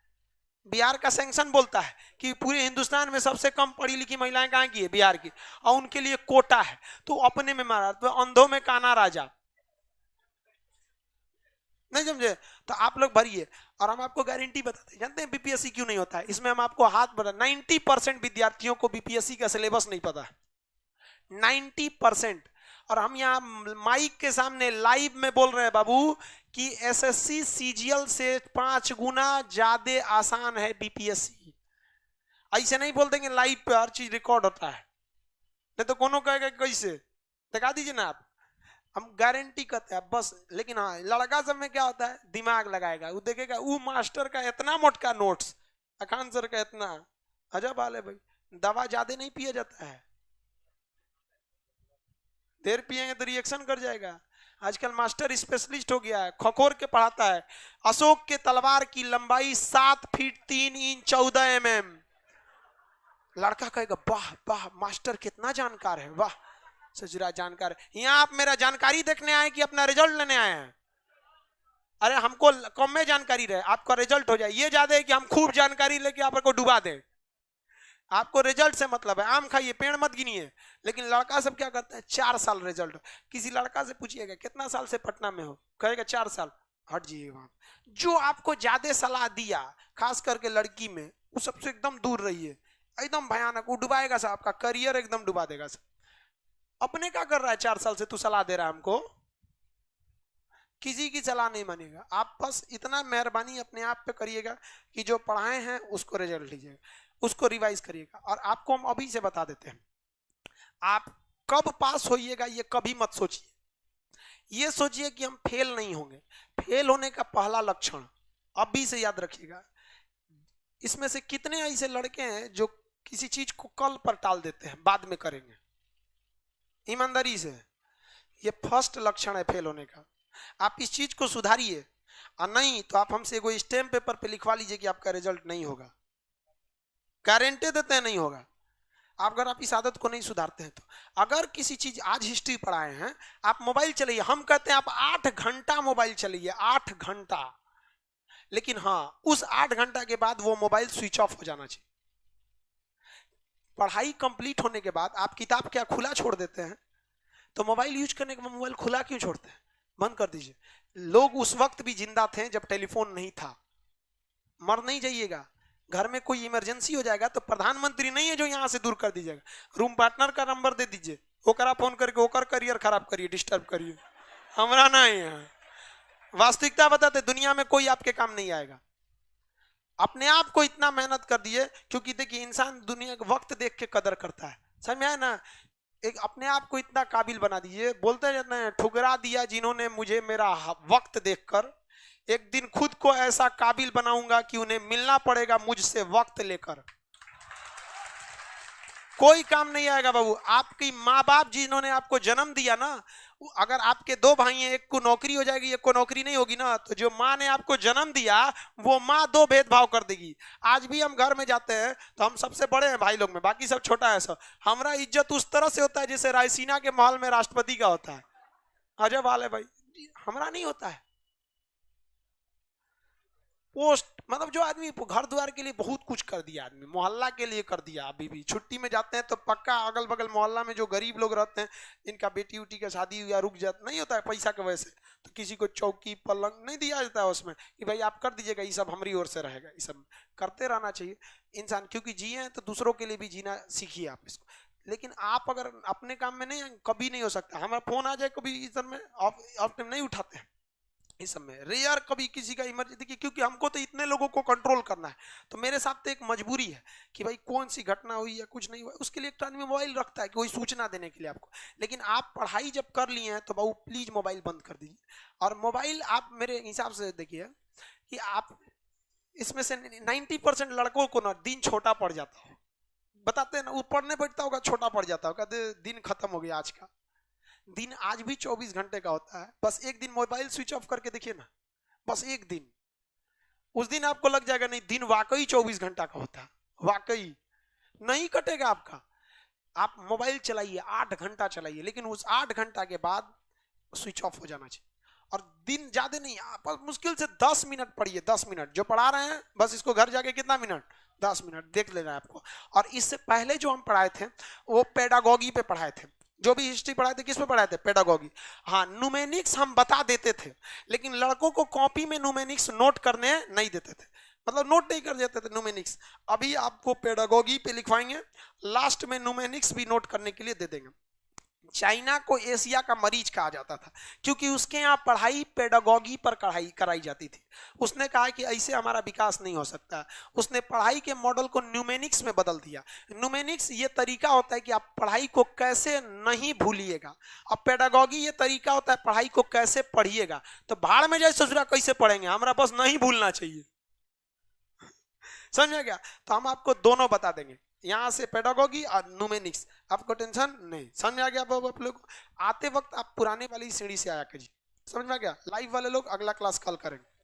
बिहार का सैंक्शन बोलता है कि पूरे हिंदुस्तान में सबसे कम पढ़ी लिखी महिलाएं कहाँ की है? बिहार की। और उनके लिए कोटा है, तो अपने में मारा, तो अंधों में काना राजा, नहीं समझे? तो आप लोग भरिए, और हम आपको गारंटी बताते हैं। जानते हैं बीपीएससी क्यों नहीं होता है? इसमें हम आपको हाथ बढ़ा, 90% विद्यार्थियों को बीपीएससी का सिलेबस नहीं पता है, 90%। और हम यहाँ माइक के सामने लाइव में बोल रहे हैं बाबू कि एसएससी सीजीएल से 5 गुना ज्यादा आसान है बीपीएससी। ऐसे नहीं बोल देंगे, लाइव पे हर चीज रिकॉर्ड होता है, नहीं तो कोनो कहेगा कैसे? दिखा दीजिए ना आप। हम गारंटी करते हैं बस। लेकिन हाँ लड़का सब में क्या होता है, दिमाग लगाएगा, वो देखेगा वो मास्टर का इतना मोटका नोट्स, अखान सर का इतना, अजब हाल है भाई। दवा ज्यादा नहीं पिया जाता है, देर पिएंगे तो रिएक्शन कर जाएगा। आजकल मास्टर स्पेशलिस्ट हो गया है, खखोर के पढ़ाता है। अशोक के तलवार की लंबाई 7 फीट 3 इंच 14 mm। लड़का कहेगा वाह वाह मास्टर कितना जानकार है, वाह सचुरा जानकार है। यहाँ आप मेरा जानकारी देखने आए कि अपना रिजल्ट लेने आए हैं? अरे हमको कम में जानकारी रहे, आपका रिजल्ट हो जाए ये ज्यादा है कि हम खूब जानकारी लेके आपको डुबा दें। आपको रिजल्ट से मतलब है, आम खाइए पेड़ मत गिनिए। लेकिन लड़का सब क्या करता है, 4 साल रिजल्ट। किसी लड़का से पूछिएगा कितना साल से पटना में हो, कहेगा 4 साल। हट जाइए वहां। जो आपको ज्यादा सलाह दिया खास करके लड़की में, वो सबसे एकदम दूर रहिए, एकदम भयानक, वो डुबाएगा सब, आपका करियर एकदम डुबा देगा सब। अपने क्या कर रहा है 4 साल से तू सलाह दे रहा है हमको, किसी की सलाह नहीं मानेगा। आप बस इतना मेहरबानी अपने आप पे करिएगा कि जो पढ़ाए हैं उसको रिजल्ट लीजिएगा, उसको रिवाइज करिएगा। और आपको हम अभी से बता देते हैं, आप कब पास होइएगा ये कभी मत सोचिए, ये सोचिए कि हम फेल नहीं होंगे। फेल होने का पहला लक्षण अभी से याद रखिएगा। इसमें से कितने ऐसे लड़के हैं जो किसी चीज को कल पर टाल देते हैं, बाद में करेंगे, ईमानदारी से। ये फर्स्ट लक्षण है फेल होने का। आप इस चीज को सुधारिए, और नहीं तो आप हमसे कोई स्टैम्प पेपर पे लिखवा लीजिए कि आपका रिजल्ट नहीं होगा, गारंटी देते हैं नहीं होगा। अगर आप इस आदत को नहीं सुधारते हैं तो, अगर किसी चीज आज हिस्ट्री पढ़ाए हैं, आप मोबाइल चलाइए, हम कहते हैं आप 8 घंटा मोबाइल चलाइए, 8 घंटा। लेकिन हाँ उस 8 घंटा के बाद वो मोबाइल स्विच ऑफ हो जाना चाहिए। पढ़ाई कंप्लीट होने के बाद आप किताब क्या खुला छोड़ देते हैं, तो मोबाइल यूज करने के बाद मोबाइल खुला क्यों छोड़ते हैं, बंद कर दीजिए। लोग उस वक्त भी जिंदा थे जब टेलीफोन नहीं था। मर नहीं जाइएगा, घर में कोई इमरजेंसी हो जाएगा तो प्रधानमंत्री नहीं है जो यहां से दूर कर दीजिएगा, रूम पार्टनर का नंबर दे दीजिए, ओकरा फोन करके ओकर करियर खराब करिए, डिस्टर्ब करिए, हमारा नहीं है। वास्तविकता बताते दुनिया में कोई आपके काम नहीं आएगा। अपने आप को इतना मेहनत कर दिए, क्योंकि देखिए इंसान दुनिया का वक्त देख के कदर करता है, समझ में आया ना। एक अपने आप को इतना काबिल बना दीजिए, बोलते जाते हैं ठुकरा दिया जिन्होंने मुझे मेरा वक्त देखकर, एक दिन खुद को ऐसा काबिल बनाऊंगा कि उन्हें मिलना पड़ेगा मुझसे वक्त लेकर। कोई काम नहीं आएगा बाबू। आपकी माँ बाप जिन्होंने आपको जन्म दिया ना, अगर आपके 2 भाई हैं, एक को नौकरी हो जाएगी एक को नौकरी नहीं होगी ना, तो जो माँ ने आपको जन्म दिया वो माँ 2 भेदभाव कर देगी। आज भी हम घर में जाते हैं तो हम सबसे बड़े हैं भाई लोग में, बाकी सब छोटा है सब। हमारा इज्जत उस तरह से होता है जैसे रायसीना के महल में राष्ट्रपति का होता है। अजब हाल है भाई, हमारा नहीं होता है। पोस्ट मतलब जो आदमी घर द्वार के लिए बहुत कुछ कर दिया, आदमी मोहल्ला के लिए कर दिया। अभी भी छुट्टी में जाते हैं तो पक्का अगल बगल मोहल्ला में जो गरीब लोग रहते हैं, इनका बेटी उटी का शादी या रुक जाता नहीं होता है पैसा की वजह से, तो किसी को चौकी पलंग नहीं दिया जाता है उसमें कि भाई आप कर दीजिएगा, ये सब हमारी ओर से रहेगा। ये सब करते रहना चाहिए इंसान, क्योंकि जिए तो दूसरों के लिए भी जीना सीखिए आप इसको। लेकिन आप अगर अपने काम में नहीं, कभी नहीं हो सकता। हमारा फोन आ जाए कभी इस सब में आप नहीं उठाते हैं, इस सब में रेयर कभी किसी का इमरजेंसी। देखिए क्योंकि हमको तो इतने लोगों को कंट्रोल करना है, तो मेरे साथ तो एक मजबूरी है कि भाई कौन सी घटना हुई या कुछ नहीं हुआ, उसके लिए एक आदमी मोबाइल रखता है कि कोई सूचना देने के लिए आपको। लेकिन आप पढ़ाई जब कर लिए हैं तो बाबू प्लीज मोबाइल बंद कर दीजिए। और मोबाइल आप मेरे हिसाब से देखिए कि आप इसमें से 90% लड़कों को ना दिन छोटा पड़ जाता हो, बताते हैं ना, वो पढ़ने बैठता होगा छोटा पड़ जाता होगा, दिन खत्म हो गया आज का। दिन आज भी 24 घंटे का होता है। बस एक दिन मोबाइल स्विच ऑफ करके देखिए ना, बस एक दिन, उस दिन आपको लग जाएगा नहीं दिन वाकई 24 घंटा का होता है, वाकई नहीं कटेगा आपका। आप मोबाइल चलाइए 8 घंटा चलाइए, लेकिन उस 8 घंटा के बाद स्विच ऑफ हो जाना चाहिए। और दिन ज्यादा नहीं, आप मुश्किल से 10 मिनट पढ़िए, 10 मिनट जो पढ़ा रहे हैं बस इसको घर जाके कितना मिनट, 10 मिनट देख लेना है आपको। और इससे पहले जो हम पढ़ाए थे वो पेडागोगी पे पढ़ाए थे, जो भी हिस्ट्री पढ़ाए थे किस पे पढ़ाए थे, पेडागोगी। हाँ न्यूमेनिक्स हम बता देते थे, लेकिन लड़कों को कॉपी में न्यूमेनिक्स नोट करने नहीं देते थे, मतलब नोट नहीं कर देते थे न्यूमेनिक्स। अभी आपको पेडागोगी पे लिखवाएंगे, लास्ट में न्यूमेनिक्स भी नोट करने के लिए दे देंगे। चाइना को एशिया का मरीज कहा जाता था, क्योंकि उसके यहाँ पढ़ाई पेडागोगी पर कराई जाती थी। उसने कहा कि ऐसे हमारा विकास नहीं हो सकता। उसने पढ़ाई के मॉडल को न्यूमेनिक्स में बदल दिया। न्यूमेनिक्स ये तरीका होता है कि आप पढ़ाई को कैसे नहीं भूलिएगा, अब पेडागोगी ये तरीका होता है पढ़ाई को कैसे पढ़िएगा। तो भाड़ में जाए ससुरा कैसे पढ़ेंगे, हमारा बस नहीं भूलना चाहिए। समझ में गया? तो हम आपको दोनों बता देंगे, यहाँ से पेडागोगी और न्यूमेनिक्स, आपको टेंशन नहीं। समझ में आ गया? आप लोग आते वक्त आप पुराने वाली सीढ़ी से आया कीजिए। समझ में आ गया? लाइव वाले लोग अगला क्लास कल करेंगे।